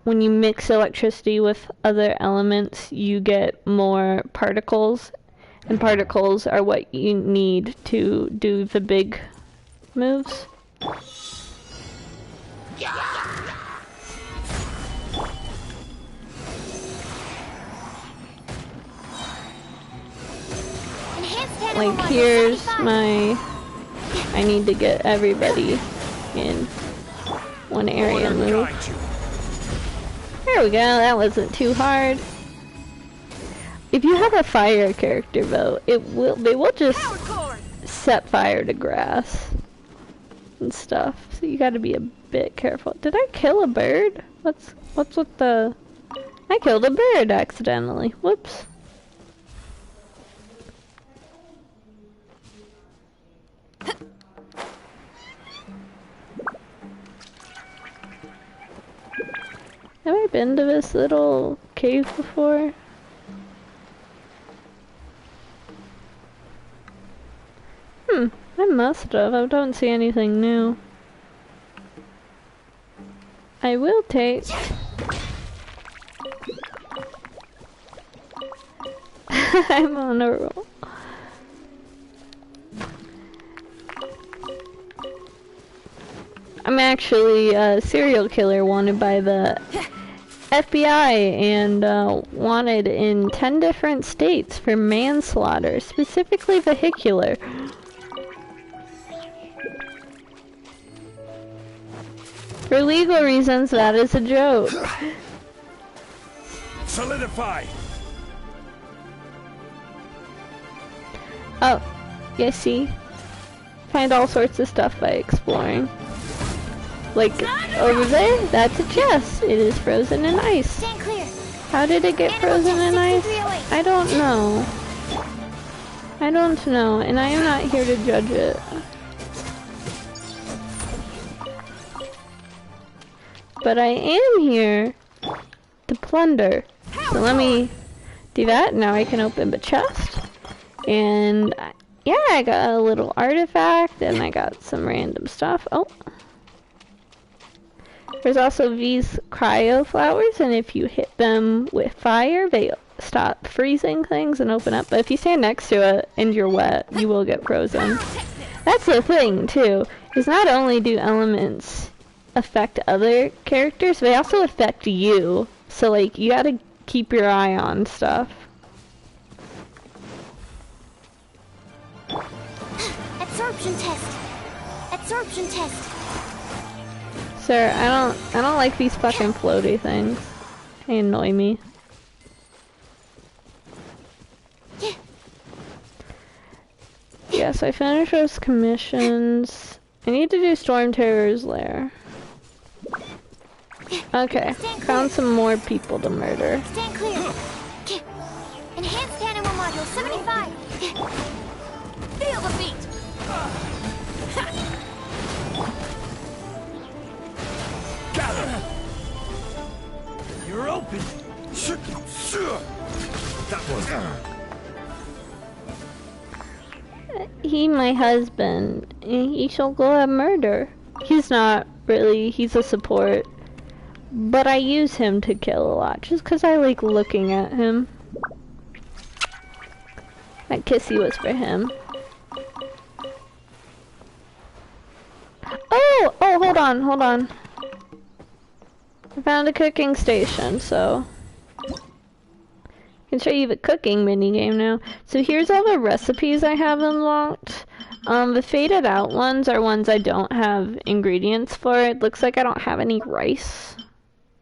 when you mix electricity with other elements you get more particles, and particles are what you need to do the big moves. Like here's I need to get everybody in one area move. There we go, that wasn't too hard. If you have a fire character though, they will just set fire to grass and stuff. So you gotta be a bit careful. Did I kill a bird? What's with the... I killed a bird accidentally. Whoops. Have I been to this little cave before? I must have. I don't see anything new. I will take... I'm on a roll. I'm actually a serial killer wanted by the FBI and wanted in 10 different states for manslaughter, specifically vehicular. For legal reasons, that is a joke. Solidify. Oh, yeah, see? Find all sorts of stuff by exploring. Like, over there, that's a chest. It is frozen in ice. Stand clear. How did it get frozen in ice? I don't know. I don't know, and I am not here to judge it. But I am here to plunder. So let me do that. Now I can open the chest. And yeah, I got a little artifact and I got some random stuff. Oh. There's also these cryo flowers, and if you hit them with fire, they stop freezing things and open up. But if you stand next to it and you're wet, you will get frozen. That's the thing too, is not only do elements affect other characters, they also affect you. So like, you gotta keep your eye on stuff. Absorption test. Absorption test. Sir, I don't like these fucking floaty things. They annoy me. Yes, I finished those commissions. I need to do Storm Terror's lair. Okay, found some more people to murder. Stand clear. Enhanced animal module 75. Feel the beat. Gather. You're open. That was. He, my husband, he shall go at murder. He's not really, he's a support. But I use him to kill a lot, just because I like looking at him. That kissy was for him. Oh, hold on. I found a cooking station, so I can show you the cooking minigame now. So here's all the recipes I have unlocked. The faded out ones are ones I don't have ingredients for. It looks like I don't have any rice.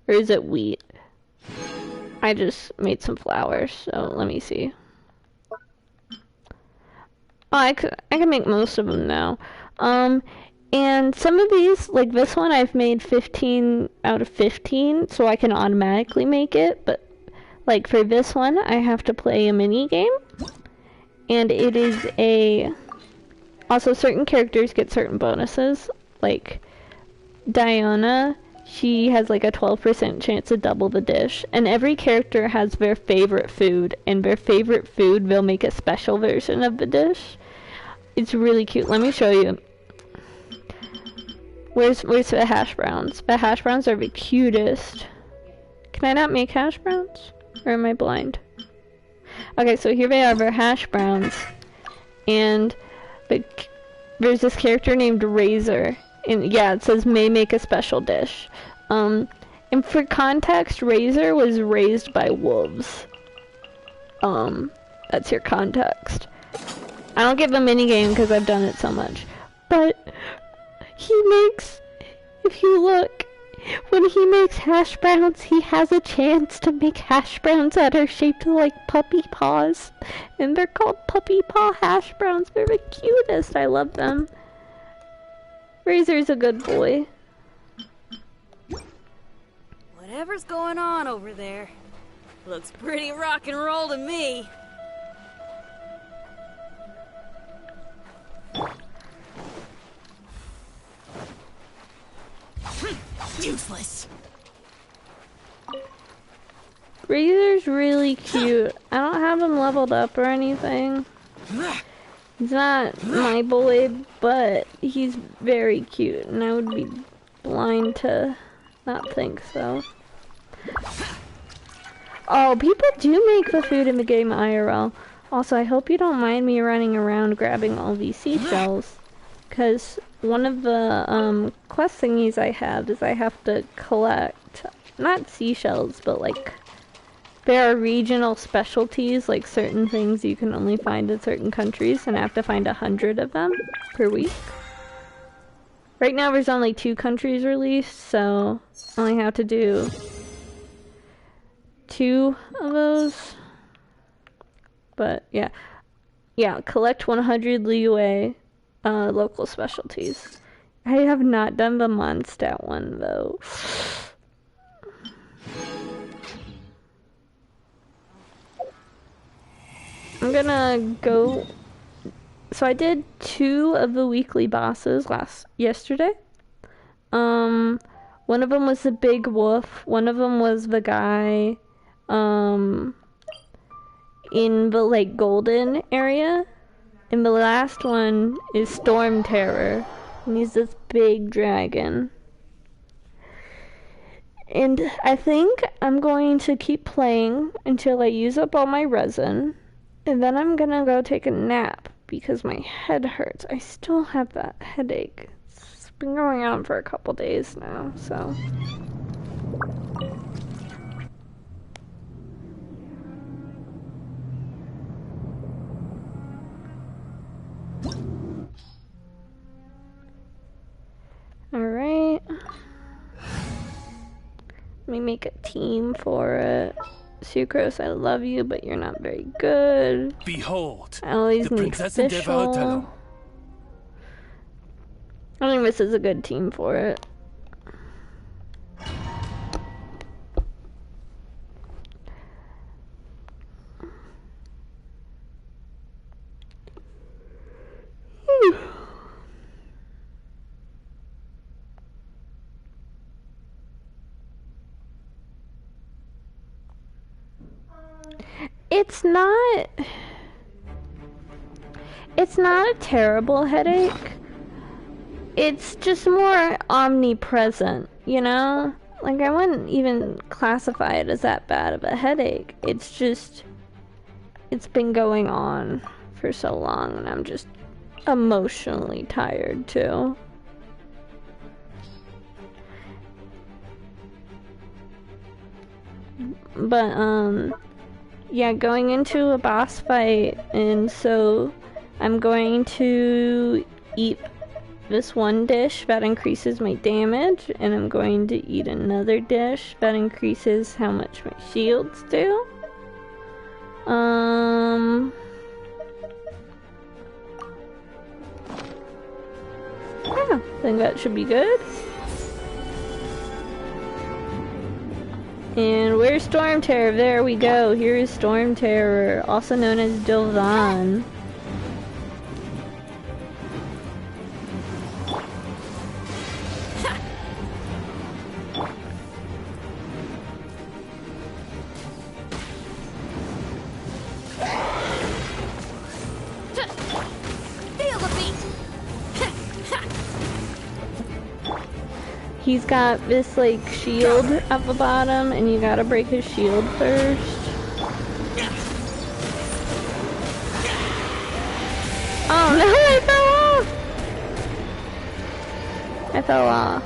Or is it wheat? I just made some flour, so let me see. Oh, I can make most of them now. And some of these, like this one, I've made 15 out of 15, so I can automatically make it. But like for this one, I have to play a mini game, and it is a. Also, certain characters get certain bonuses. Like Diana, she has like a 12% chance to double the dish, and every character has their favorite food, and their favorite food they'll make a special version of the dish. It's really cute. Let me show you. Where's the hash browns? The hash browns are the cutest. Can I not make hash browns? Or am I blind? Okay, so here they are, they're hash browns. And there's this character named Razor. And yeah, it says may make a special dish. And for context, Razor was raised by wolves. That's your context. I don't give a minigame because I've done it so much. But he makes, if you look, when he makes hash browns, he has a chance to make hash browns that are shaped like puppy paws. And they're called puppy paw hash browns. They're the cutest. I love them. Razor's a good boy. Whatever's going on over there, looks pretty rock and roll to me. Useless. Razor's really cute. I don't have him leveled up or anything. He's not my boy, but he's very cute, and I would be blind to not think so. Oh, people do make the food in the game IRL. Also, I hope you don't mind me running around grabbing all these seashells, because one of the quest thingies I have is I have to collect, not seashells, but like, there are regional specialties, like certain things you can only find in certain countries, and I have to find 100 of them per week. Right now there's only 2 countries released, so I only have to do 2 of those. But yeah. Yeah, collect 100 leeway local specialties. I have not done the Mondstadt one though. I'm gonna go. So I did 2 of the weekly bosses yesterday. One of them was the big wolf. One of them was the guy, in the like golden area. And the last one is Storm Terror. And he's this big dragon. And I think I'm going to keep playing until I use up all my resin. And then I'm gonna go take a nap because my head hurts. I still have that headache. It's been going on for a couple days now, so. Alright. Let me make a team for it. Sucrose, I love you, but you're not very good. Behold, I always the need Princess de Fischl. Varotalo. I think this is a good team for it. It's not a terrible headache. It's just more omnipresent, you know? Like, I wouldn't even classify it as that bad of a headache. It's just, it's been going on for so long, and I'm just emotionally tired too. But, yeah, going into a boss fight, and so I'm going to eat this one dish that increases my damage, and I'm going to eat another dish that increases how much my shields do. Yeah, I think that should be good. And where's Storm Terror? There we go. Here is Storm Terror, also known as Dylvan. He's got this like shield at the bottom, and you gotta break his shield first. Oh no, I fell off! I fell off.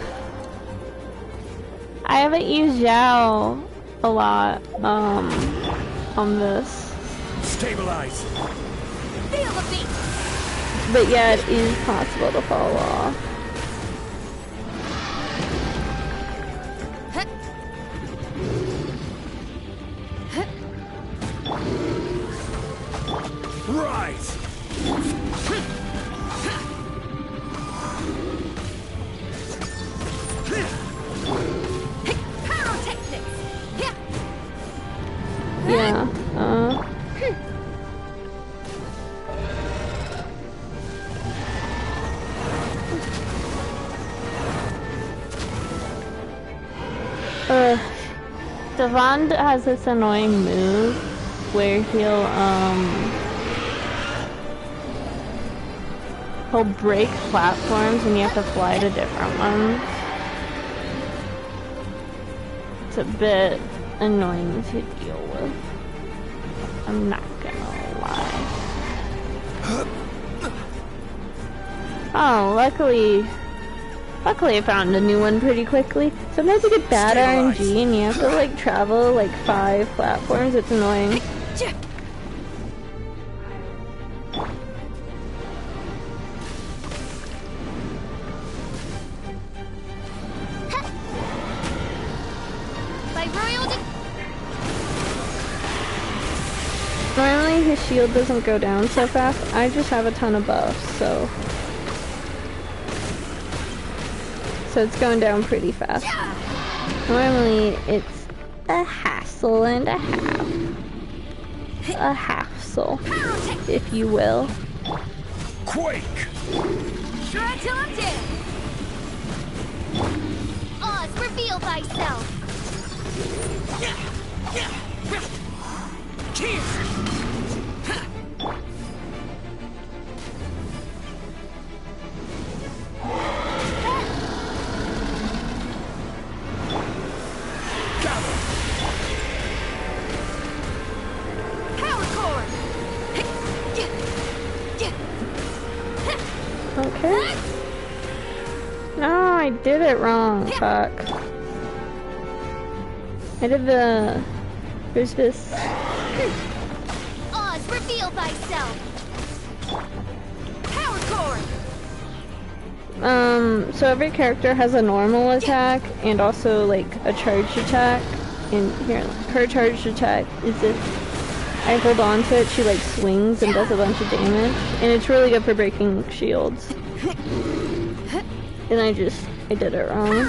I haven't used Zhao a lot, on this. Stabilize. Feel the beat. But yeah, it is possible to fall off. Rise. Yeah, Dylvan has this annoying move where he'll break platforms and you have to fly to different ones. It's a bit annoying to deal with. I'm not gonna lie. Oh, luckily I found a new one pretty quickly. Sometimes you get bad RNG and you have to like travel like 5 platforms. It's annoying. normally his shield doesn't go down so fast. I just have a ton of buffs, so it's going down pretty fast. Normally it's a hassle and a half. A hassle, if you will. Quake! Try till I'm dead. Oz, reveal thyself. Okay. No, I did it wrong. Fuck. I did the... There's this... Oz, reveal thyself. Power core. So every character has a normal attack and also like a charged attack. And here, her charged attack is if I hold on to it, she like swings and does a bunch of damage. And it's really good for breaking shields. And I did it wrong.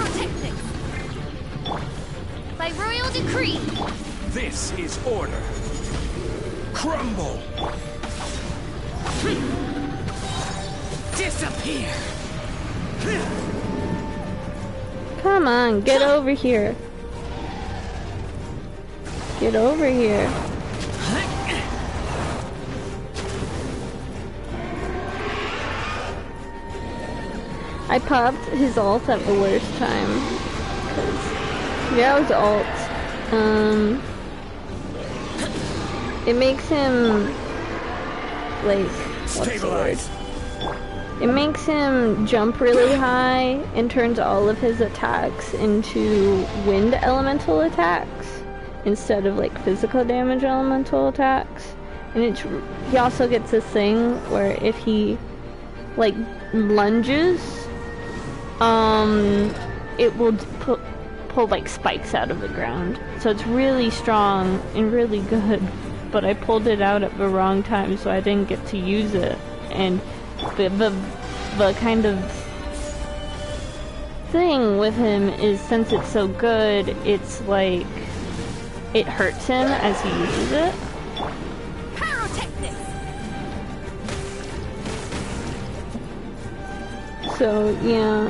By royal decree. This is order. Crumble! Disappear! Come on, get over here. Get over here. I popped his ult at the worst time. Cause Yao's ult, it makes him like Stabilize! it makes him jump really high and turns all of his attacks into wind elemental attacks instead of like physical damage elemental attacks. And he also gets this thing where if he like lunges, it will pull like spikes out of the ground. So it's really strong and really good, but I pulled it out at the wrong time, so I didn't get to use it. And the kind of thing with him is, since it's so good, it's like it hurts him as he uses it. So yeah.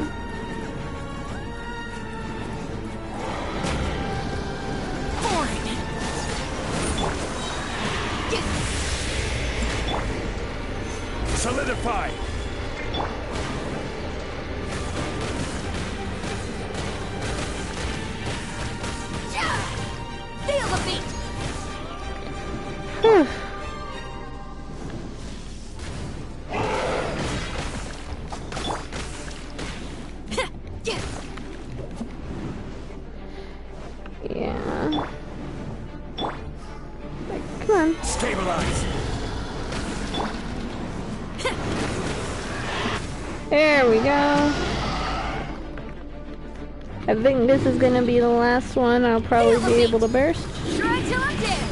Solidify! Feel the beat. Yeah. Like, come on. Stabilize! There we go. I think this is gonna be the last one I'll probably be able to burst. Try till I'm dead.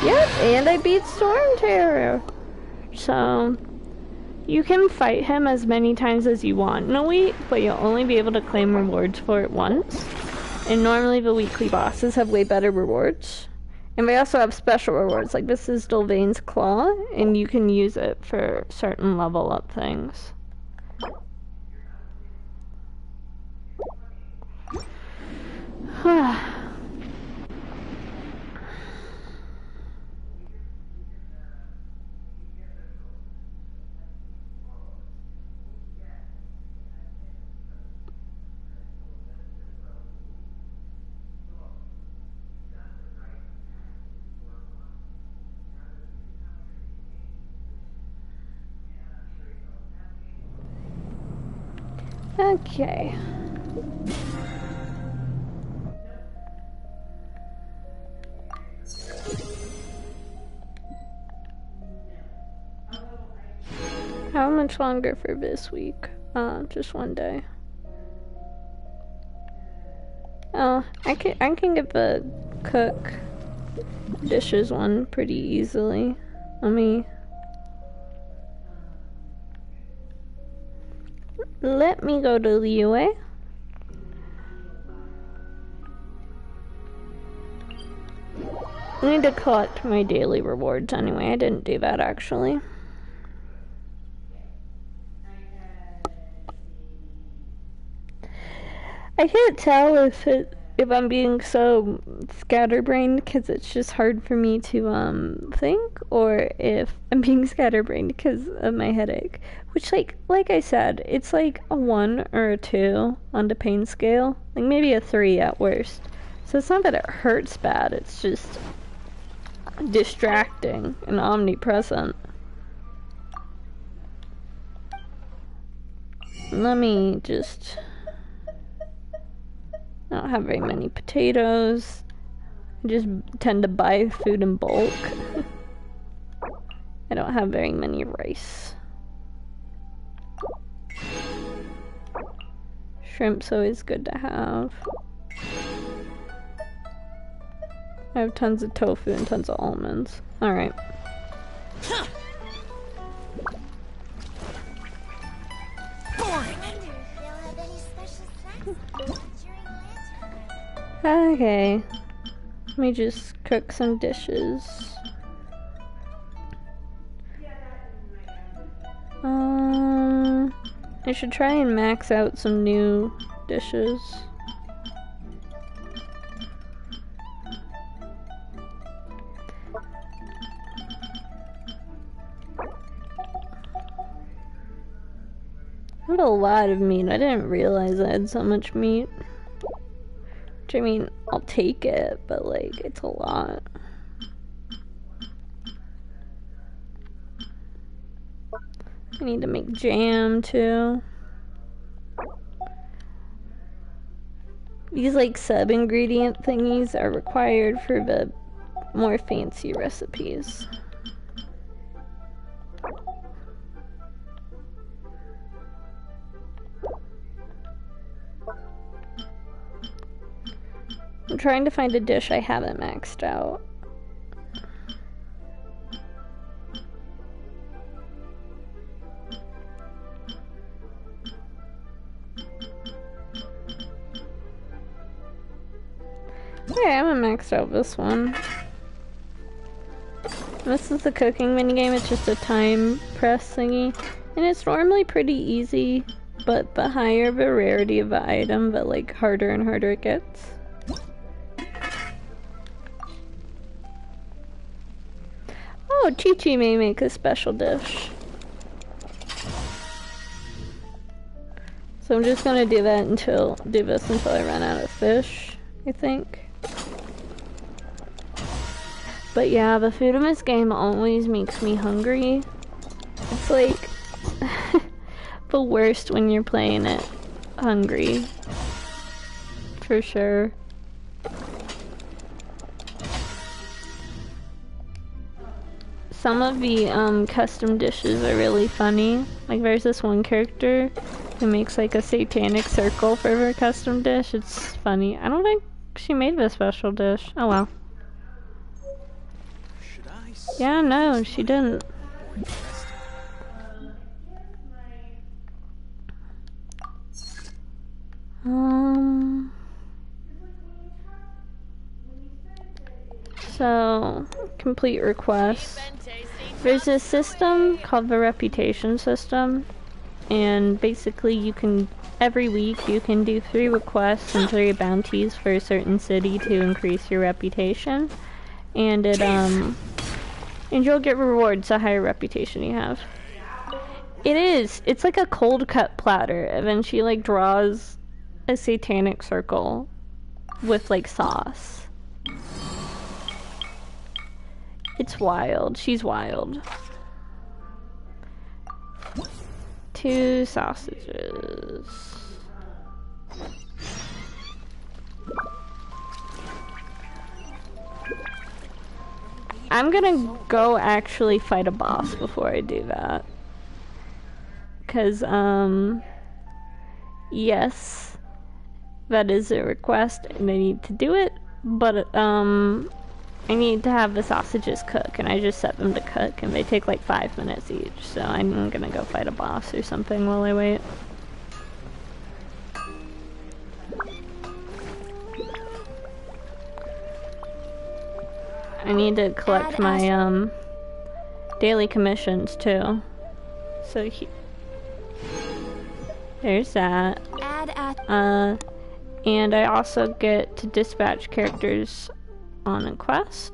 Yep, and I beat Storm Terror. So, you can fight him as many times as you want in a week, but you'll only be able to claim rewards for it once. And normally the weekly bosses have way better rewards. And they also have special rewards, like this is Dulvane's Claw, and you can use it for certain level up things. Okay. How much longer for this week? Just one day. Oh, I can get the cook dishes one pretty easily. Let me go to the UA. I need to collect my daily rewards anyway. I didn't do that actually. I can't tell if I'm being so scatterbrained because it's just hard for me to think, or if I'm being scatterbrained because of my headache. Which like I said, it's like a 1 or a 2 on the pain scale, like maybe a 3 at worst. So it's not that it hurts bad, it's just distracting and omnipresent. Let me just... I don't have very many potatoes. I just tend to buy food in bulk. I don't have very many rice. Shrimp's always good to have. I have tons of tofu and tons of almonds. Alright. Okay. Let me just cook some dishes. I should try and max out some new dishes. I had a lot of meat. I didn't realize I had so much meat. Which, I mean, I'll take it, but like, it's a lot. I need to make jam too. These like sub-ingredient thingies are required for the more fancy recipes. I'm trying to find a dish I haven't maxed out. Okay, I haven't maxed out this one. This is the cooking minigame, it's just a time press thingy. And it's normally pretty easy, but the higher the rarity of the item, the like harder and harder it gets. Oh, Chi-Chi may make a special dish. So I'm just gonna do this until I run out of fish, I think. But yeah, the food in this game always makes me hungry. It's like the worst when you're playing it hungry. For sure. Some of the custom dishes are really funny. Like there's this one character who makes like a satanic circle for her custom dish. It's funny. I don't think she made this special dish. Oh well. Yeah, no, she didn't. So, complete requests. There's a system called the reputation system, and basically you can, every week you can do 3 requests and 3 bounties for a certain city to increase your reputation. And and you'll get rewards the higher reputation you have. It's like a cold cut platter, and then she like draws a satanic circle with like sauce. It's wild. She's wild. 2 sausages. I'm gonna go actually fight a boss before I do that. 'Cause, yes, that is a request and I need to do it, but I need to have the sausages cook, and I just set them to cook, and they take like 5 minutes each, so I'm gonna go fight a boss or something while I wait. I need to collect my daily commissions too. So there's that. And I also get to dispatch characters on a quest.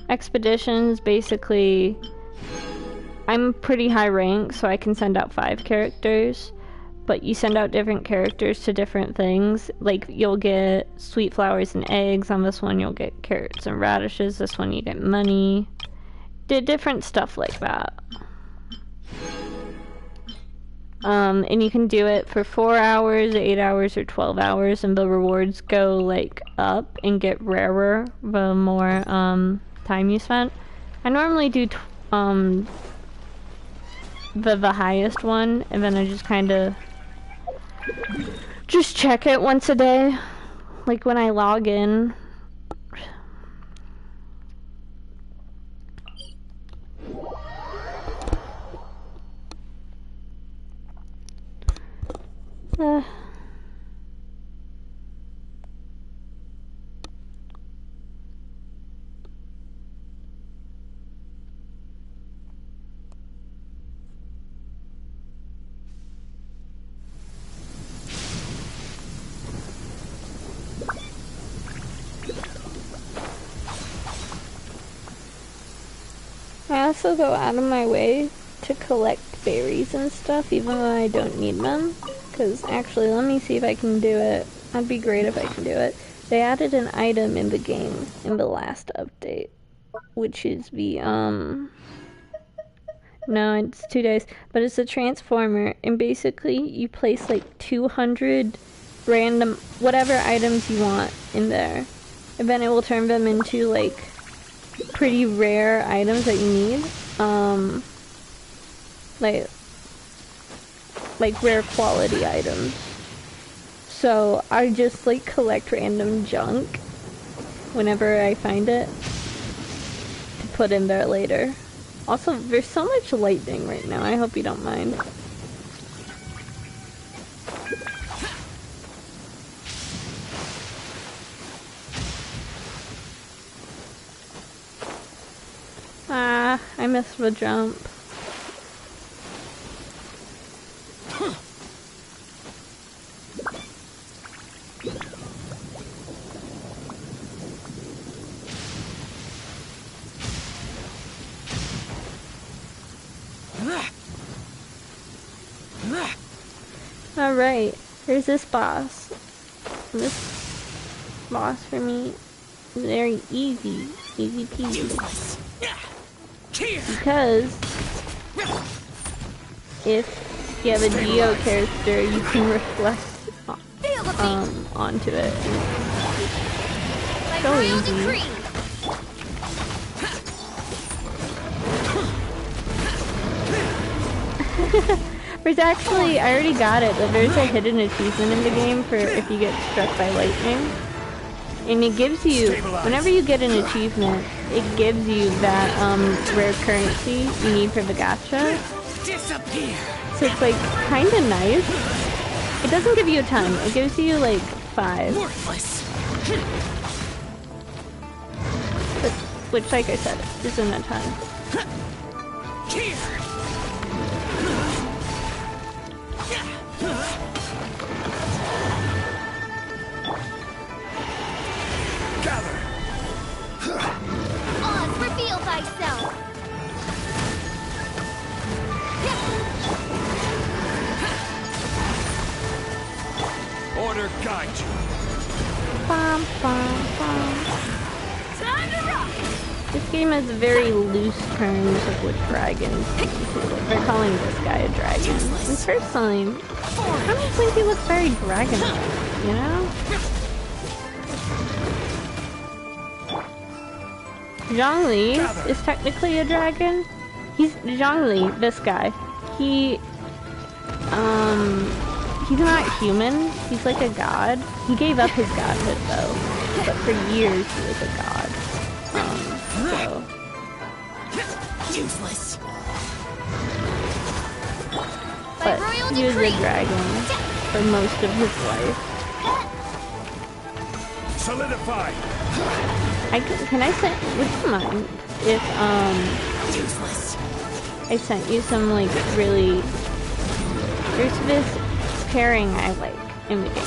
Expeditions, basically, I'm pretty high rank, so I can send out 5 characters, but you send out different characters to different things. Like, you'll get sweet flowers and eggs. On this one, you'll get carrots and radishes. This one, you get money. Did different stuff like that. And you can do it for 4 hours, 8 hours, or 12 hours, and the rewards go, like, up and get rarer the more, time you spent. I normally do, the highest one, and then I just kinda just check it once a day. Like, when I log in. I also go out of my way to collect berries and stuff, even though I don't need them. Because, actually, let me see if I can do it. That'd be great if I can do it. They added an item in the game in the last update, which is the, no, it's 2 days, but it's a transformer, and basically you place like 200 random, whatever items you want in there, and then it will turn them into like pretty rare items that you need, like rare quality items. So I just like collect random junk whenever I find it to put in there later. Also, there's so much lightning right now, I hope you don't mind. Ah, I missed the jump. Alright, here's this boss. This boss for me is very easy peasy. Because if you have a Geo character, you can reflect onto it. So easy. There's actually, I already got it, but there's a hidden achievement in the game for if you get struck by lightning. And it gives you, whenever you get an achievement, it gives you that rare currency you need for the gacha. So it's like kinda nice. It doesn't give you a ton, it gives you like 5. But, which, like I said, isn't a ton. Reveal thyself. Order guide you. Bum, bum, bum. Time to rock. This game has very loose terms of what dragons do. They're calling this guy a dragon. And personally, I don't think he looks very dragon-like, you know? Zhongli is technically a dragon. He's Zhongli, this guy. He He's not human. He's like a god. He gave up his godhood though, but for years he was a god. So Useless. but he was a dragon for most of his life. Solidify. Can I send? Would you mind if Useless. I sent you some like really? There's this pairing I like in the game.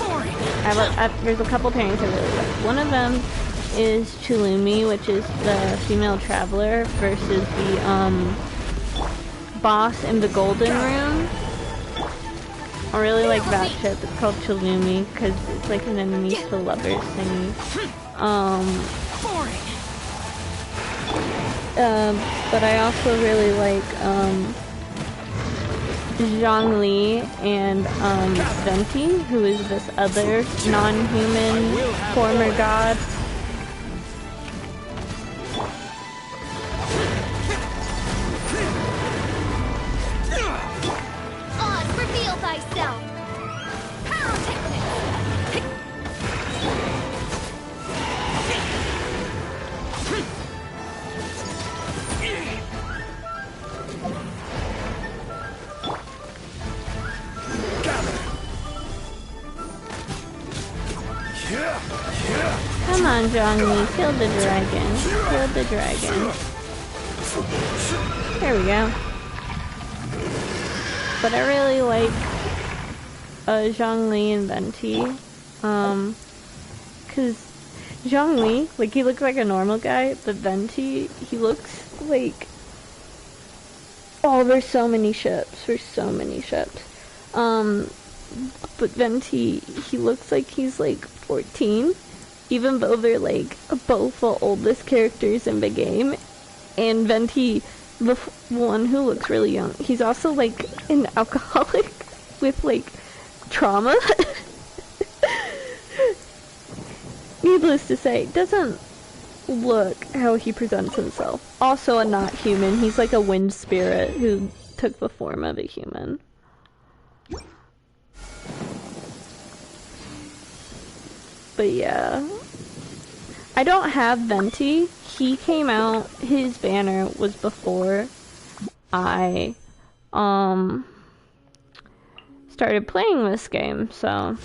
There's a couple pairings I really like. One of them is Chulumi, which is the female traveler, versus the boss in the Golden Room. I really like that ship. It's called Chulumi because it's like an enemies to lovers thingy. But I also really like Zhongli and Venti, who is this other non-human former god. Oz, reveal thyself. Come on, Zhongli, kill the dragon. Kill the dragon. There we go. But I really like Zhongli and Venti. Cause Zhongli, like he looks like a normal guy, but Venti, he looks like... Oh, there's so many ships. There's so many ships. But Venti, he looks like he's like 14, even though they're like both the oldest characters in the game. And Venti, the one who looks really young, he's also like an alcoholic with like trauma. Needless to say, doesn't look how he presents himself. Also a not human, he's like a wind spirit who took the form of a human. But yeah, I don't have Venti. He came out, his banner was before I started playing this game, so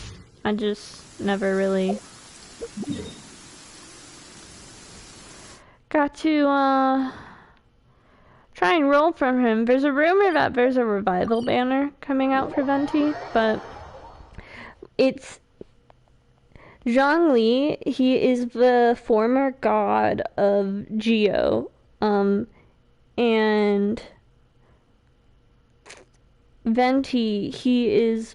I just never really got to try and roll from him. There's a rumor that there's a revival banner coming out for Venti, but it's Zhongli. He is the former god of Geo, and Venti, he is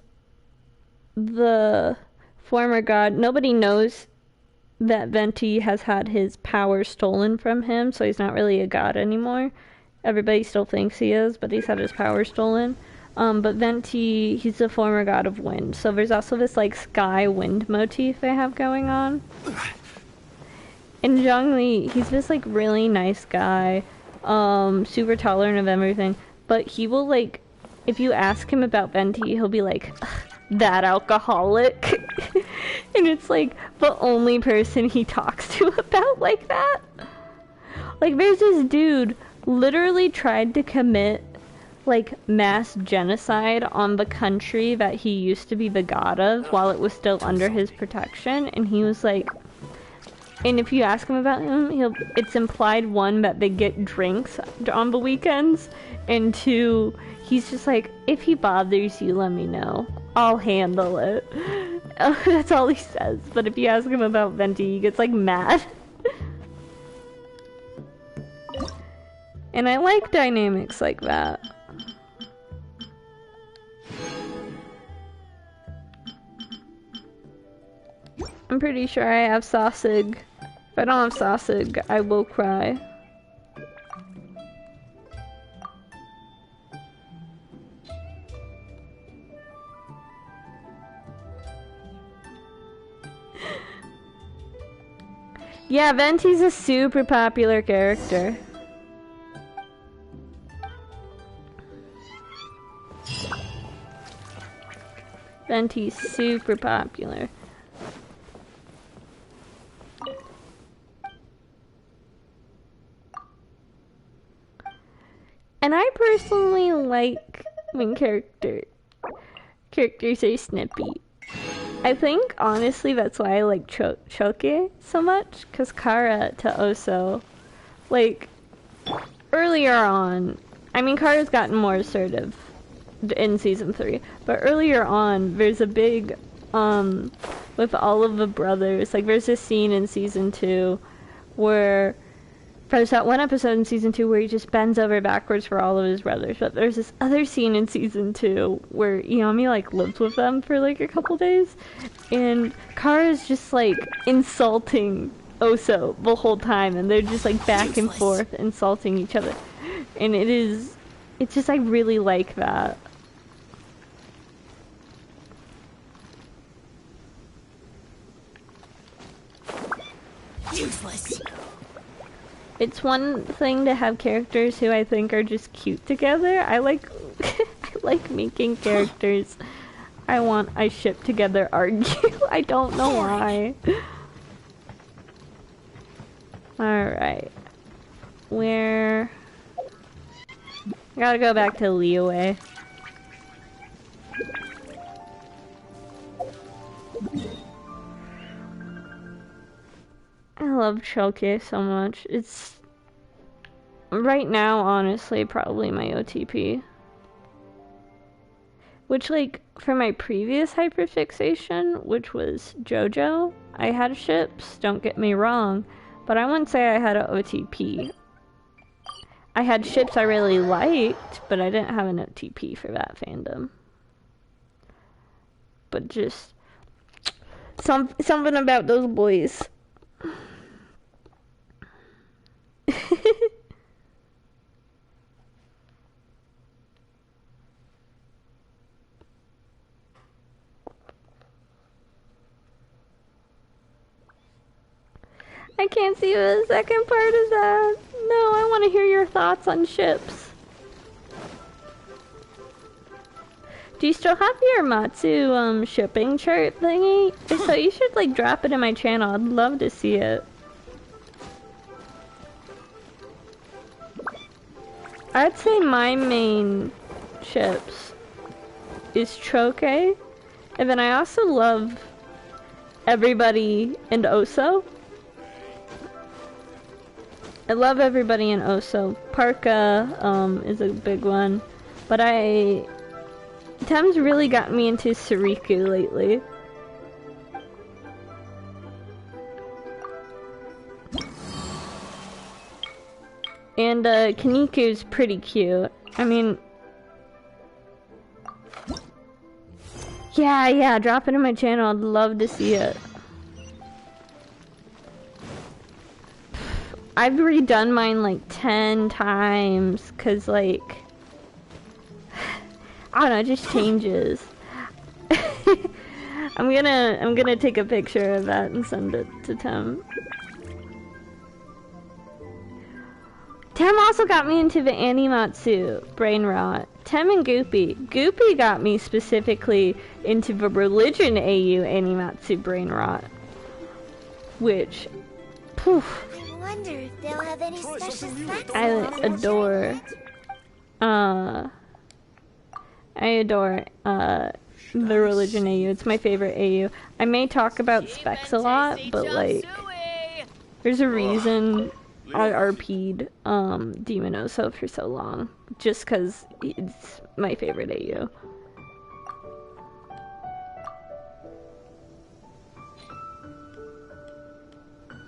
the former god. Nobody knows that Venti has had his power stolen from him, so he's not really a god anymore. Everybody still thinks he is, but he's had his power stolen. But Venti, he's the former god of wind. So there's also this like sky wind motif they have going on. And Zhongli, he's this like really nice guy, super tolerant of everything. But he will like, if you ask him about Venti, he'll be like, that alcoholic. And it's like the only person he talks to about like that. Like there's this dude literally tried to commit like mass genocide on the country that he used to be the god of while it was still under his protection, and he was like, and if you ask him about him, it's implied, one, that they get drinks on the weekends, and two, he's just like, if he bothers you, let me know, I'll handle it. That's all he says. But if you ask him about Venti, he gets like mad. And I like dynamics like that. I'm pretty sure I have Sasig. If I don't have Sasig, I will cry. Yeah, Venti's a super popular character. Venti's super popular. And I personally like when characters are snippy. I think, honestly, that's why I like Choke so much, because Kara to Oso, like, earlier on, I mean, Kara's gotten more assertive in Season 3, but earlier on, there's a big, with all of the brothers, like, there's this scene in Season 2 where there's that one episode in Season 2 where he just bends over backwards for all of his brothers, but there's this other scene in Season 2 where Yami, like, lives with them for, like, a couple days, and Kara's just, like, insulting Oso the whole time, and they're just, like, back and forth insulting each other, and it's just, I really like that. Useless. It's one thing to have characters who I think are just cute together. I like I like making characters I ship together argue. I don't know why. Alright. Where gotta go back to Liyue. I love Choke so much. It's right now, honestly, probably my OTP. Which, like, for my previous hyperfixation, which was JoJo, I had ships, don't get me wrong, but I wouldn't say I had an OTP. I had ships I really liked, but I didn't have an OTP for that fandom. But just something about those boys. I can't see the second part of that. No, I want to hear your thoughts on ships. Do you still have your Matsu shipping chart thingy? If so, you should like drop it in my channel. I'd love to see it. I'd say my main ships is Choke, and then I also love everybody and Oso. I love everybody in Oso. Parka is a big one, but Tem's really got me into Suriku lately. And Kaniku's pretty cute. I mean, yeah, drop it in my channel. I'd love to see it. I've redone mine like 10 times, cause like, I don't know, it just changes. I'm gonna take a picture of that and send it to Tem. Tem also got me into the Animatsu brain rot. Tem and Goopy. Goopy got me specifically into the Religion AU Animatsu brain rot. Which, poof. I wonder if they'll have any special facts. I adore the Religion AU. It's my favorite AU. I may talk about specs a lot, but like, there's a reason I RP'd Demon Oso for so long, just because it's my favorite AU.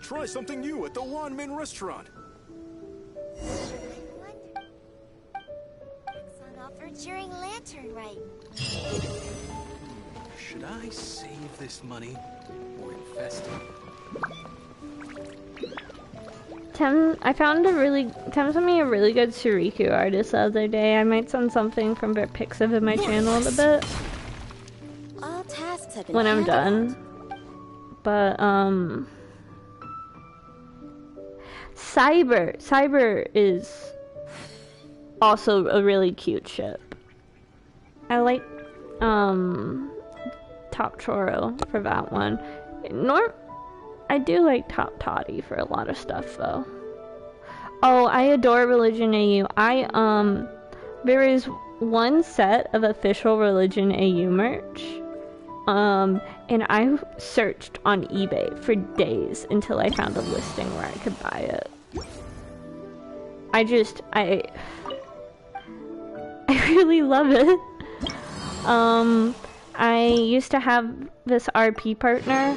Try something new at the Wanmin restaurant. Facts on offer during Lantern Rite. Should I save this money or invest it? Tem sent me a really good Suriku artist the other day. I might send something from their pics of in my channel in a bit. All tasks have been When I'm handled. done. But, Cyber is also a really cute ship. I like, Top Choro for that one. I do like Top Toddy for a lot of stuff though. Oh, I adore Religion AU. There is one set of official Religion AU merch. And I searched on eBay for days until I found a listing where I could buy it. I really love it. I used to have this RP partner.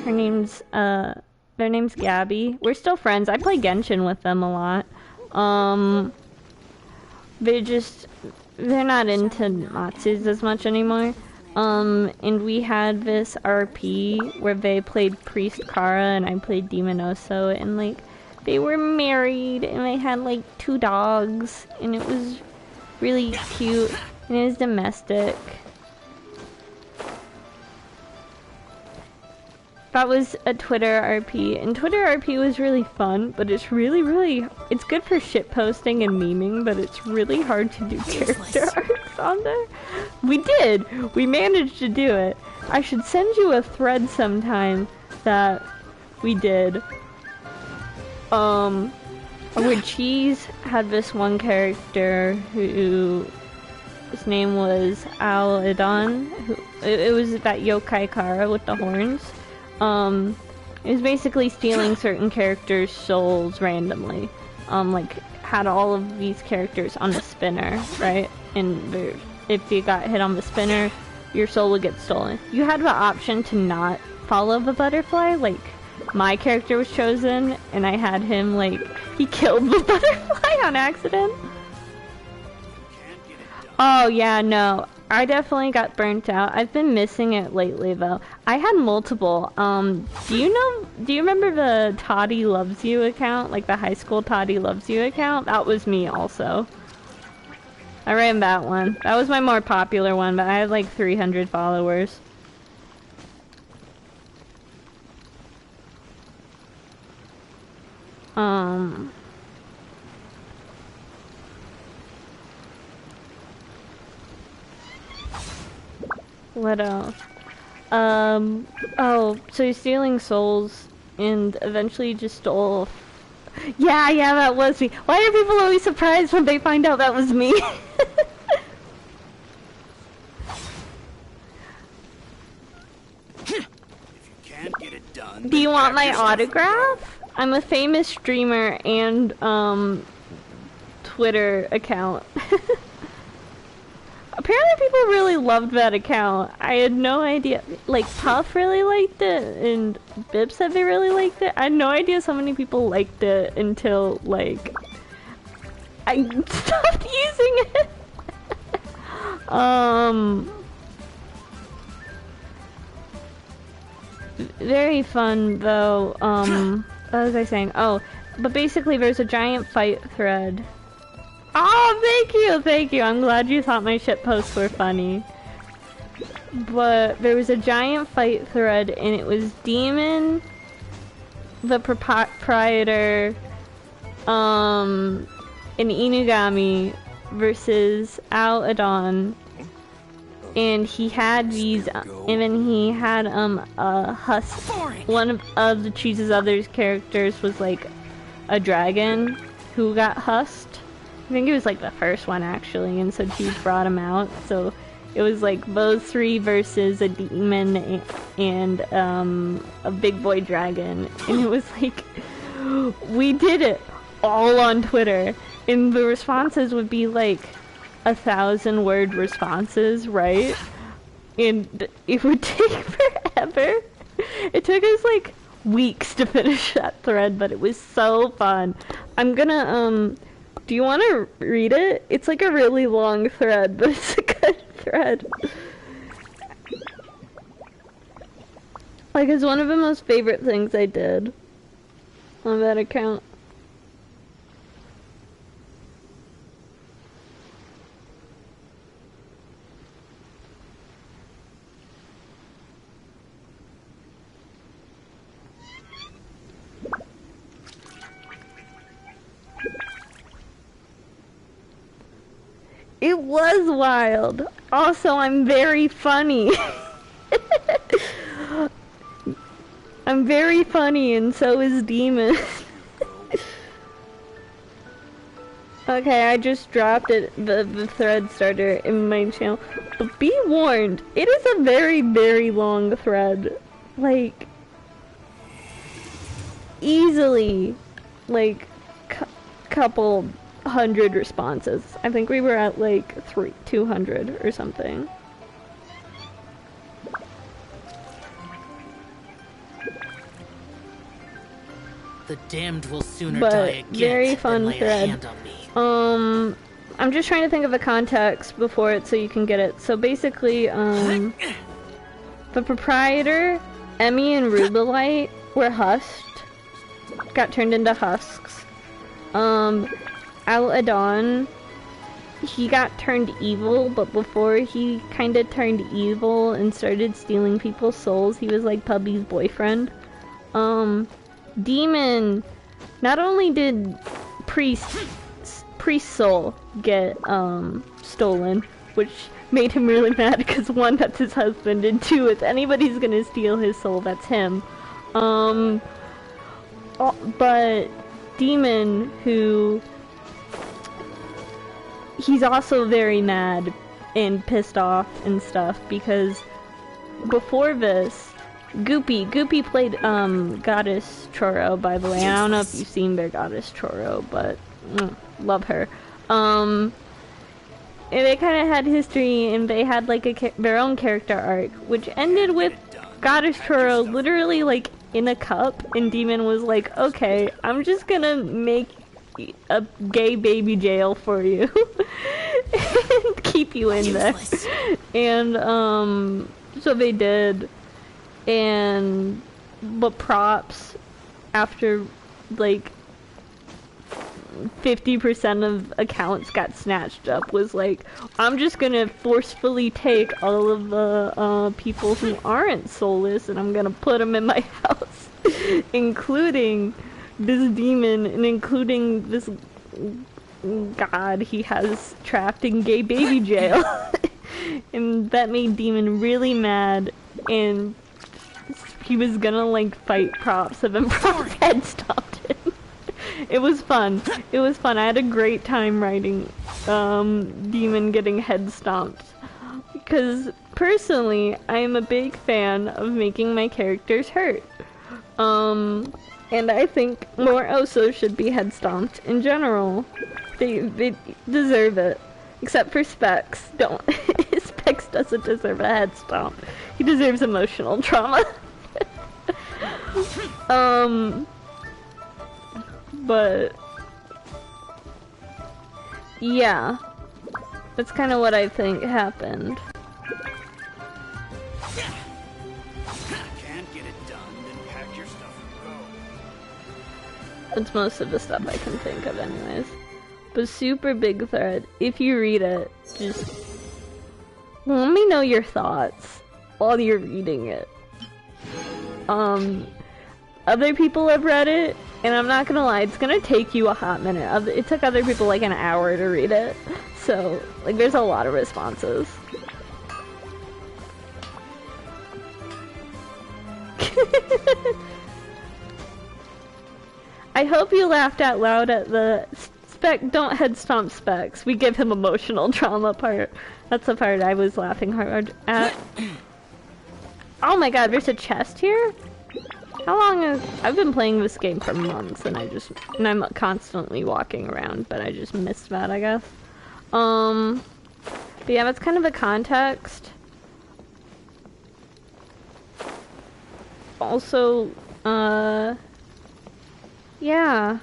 Their name's Gabby. We're still friends. I play Genshin with them a lot. They're not into Matsus as much anymore. And we had this RP where they played Priest Kara and I played Demonoso, and like they were married and they had like 2 dogs and it was really cute and it was domestic. That was a Twitter RP, and Twitter RP was really fun, but it's it's good for shit posting and memeing, but it's really hard to do character arcs on there. We managed to do it. I should send you a thread sometime that we did. Where Cheese had this one character who his name was Al-Idan, it was that yokai Kara with the horns. It was basically stealing certain characters' souls randomly. Like, had all of these characters on the spinner, right? And if you got hit on the spinner, your soul would get stolen. You had the option to not follow the butterfly, like, my character was chosen, and I had him, like, he killed the butterfly on accident. Oh, yeah, no. I definitely got burnt out. I've been missing it lately, though. I had multiple. Do you remember the Toddy Loves You account? Like the high school Toddy Loves You account? That was me also. I ran that one. That was my more popular one, but I had like 300 followers. What else? Oh, so you're stealing souls, and eventually you just stole... Yeah, that was me. Why are people always surprised when they find out that was me? If you can't get it done, Do you want my autograph? I'm a famous streamer and, Twitter account. Apparently people really loved that account. I had no idea. Like, Puff really liked it, and Bib said they really liked it. I had no idea so many people liked it until, like, I stopped using it. Very fun, though. What was I saying? Oh, but basically there's a giant fight thread. Oh, thank you. I'm glad you thought my shit posts were funny. But there was a giant fight thread, and it was Demon, the proprietor, and Inugami versus Al-Adon. And he had these, and then he had, a husk. One of the Cheese's other characters was, like, a dragon who got husked. I think it was like the first one actually, and so Cheese brought him out. So it was like those 3 versus a demon and a big boy dragon, and it was like we did it all on Twitter, and the responses would be like 1,000-word responses, right? And it would take forever. It took us like weeks to finish that thread, but it was so fun. I'm gonna do you want to read it? It's like a really long thread, but it's a good thread. Like, it's one of the most favorite things I did on that account. It was wild. Also, I'm very funny. I'm very funny, and so is Demon. Okay, I just dropped it, the thread starter in my channel. But be warned, it is a very, very long thread. Like, easily, like, couple hundred responses. I think we were at like 200 or something. The damned will sooner But die again very fun than lay thread. a hand on me. I'm just trying to think of a context before it so you can get it. So basically, the proprietor, Emmy and Rubelite were husked, got turned into husks. Al-Adon, he got turned evil, but before he kinda turned evil and started stealing people's souls, he was like Pubby's boyfriend. Demon, not only did Priest's soul get stolen, which made him really mad because one, that's his husband, and two, if anybody's gonna steal his soul, that's him. But Demon, who he's also very mad and pissed off and stuff because before this, Goopy played Goddess Choro, by the way. I don't know if you've seen their Goddess Choro, but love her. And they kind of had history, and they had like their own character arc, which ended with Goddess Choro literally like in a cup, and Demon was like, "Okay, I'm just gonna make a gay baby jail for you and keep you in there." And so they did. But props, after like 50% of accounts got snatched up, was like, I'm just gonna forcefully take all of the people who aren't soulless and I'm gonna put them in my house, including this demon and including this god he has trapped in gay baby jail. And that made Demon really mad, and he was gonna like fight Props of him. Props head stomped him. It was fun. It was fun. I had a great time writing Demon getting head stomped. Because personally, I am a big fan of making my characters hurt. And I think more Osos should be head stomped in general. They deserve it. Except for Specs. Specs doesn't deserve a head stomp. He deserves emotional trauma. But yeah, that's kind of what I think happened. Can't get it done, then pack your stuff and go. That's most of the stuff I can think of anyways. But super big thread. If you read it, just let me know your thoughts while you're reading it. Other people have read it, and I'm not gonna lie, it's gonna take you a hot minute. It took other people like an hour to read it. So, like, there's a lot of responses. I hope you laughed out loud at the don't head stomp Specs. We give him emotional trauma part. That's the part I was laughing hard at. Oh my god, there's a chest here? How long I've been playing this game for months, and I'm constantly walking around, but I just missed that, I guess. But yeah, that's kind of the context. Also, yeah.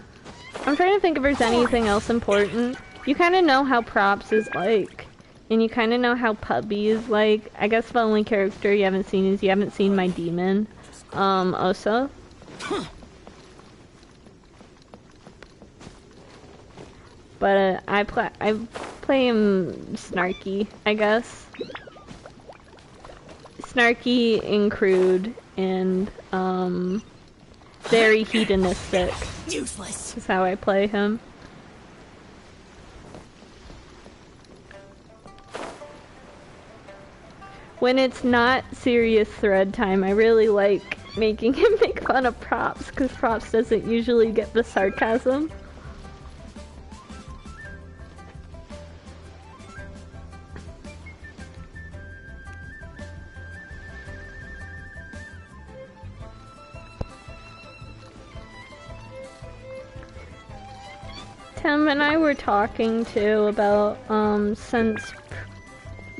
I'm trying to think if there's anything else important. You kind of know how Props is like, and you kind of know how Puppy is like. I guess the only character you haven't seen is you haven't seen my demon, Osa. But I play him snarky, I guess. Snarky and crude and very hedonistic. Useless. Is how I play him. When it's not serious thread time, I really like making him make fun of Props, because Props doesn't usually get the sarcasm. Tim and I were talking too about, since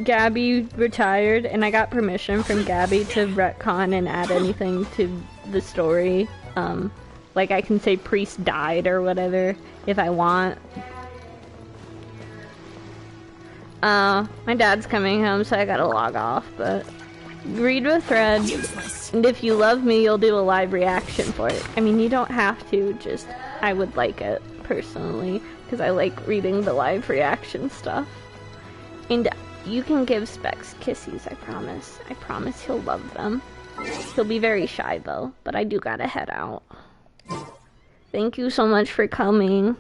Gabby retired, and I got permission from Gabby to retcon and add anything to the story. Like I can say Priest died or whatever if I want. My dad's coming home, so I gotta log off, but read the thread, and if you love me, you'll do a live reaction for it. I mean, you don't have to, just, I would like it, personally, because I like reading the live reaction stuff. And you can give Specs kissies, I promise. I promise he'll love them. He'll be very shy, though, but I do gotta head out. Thank you so much for coming.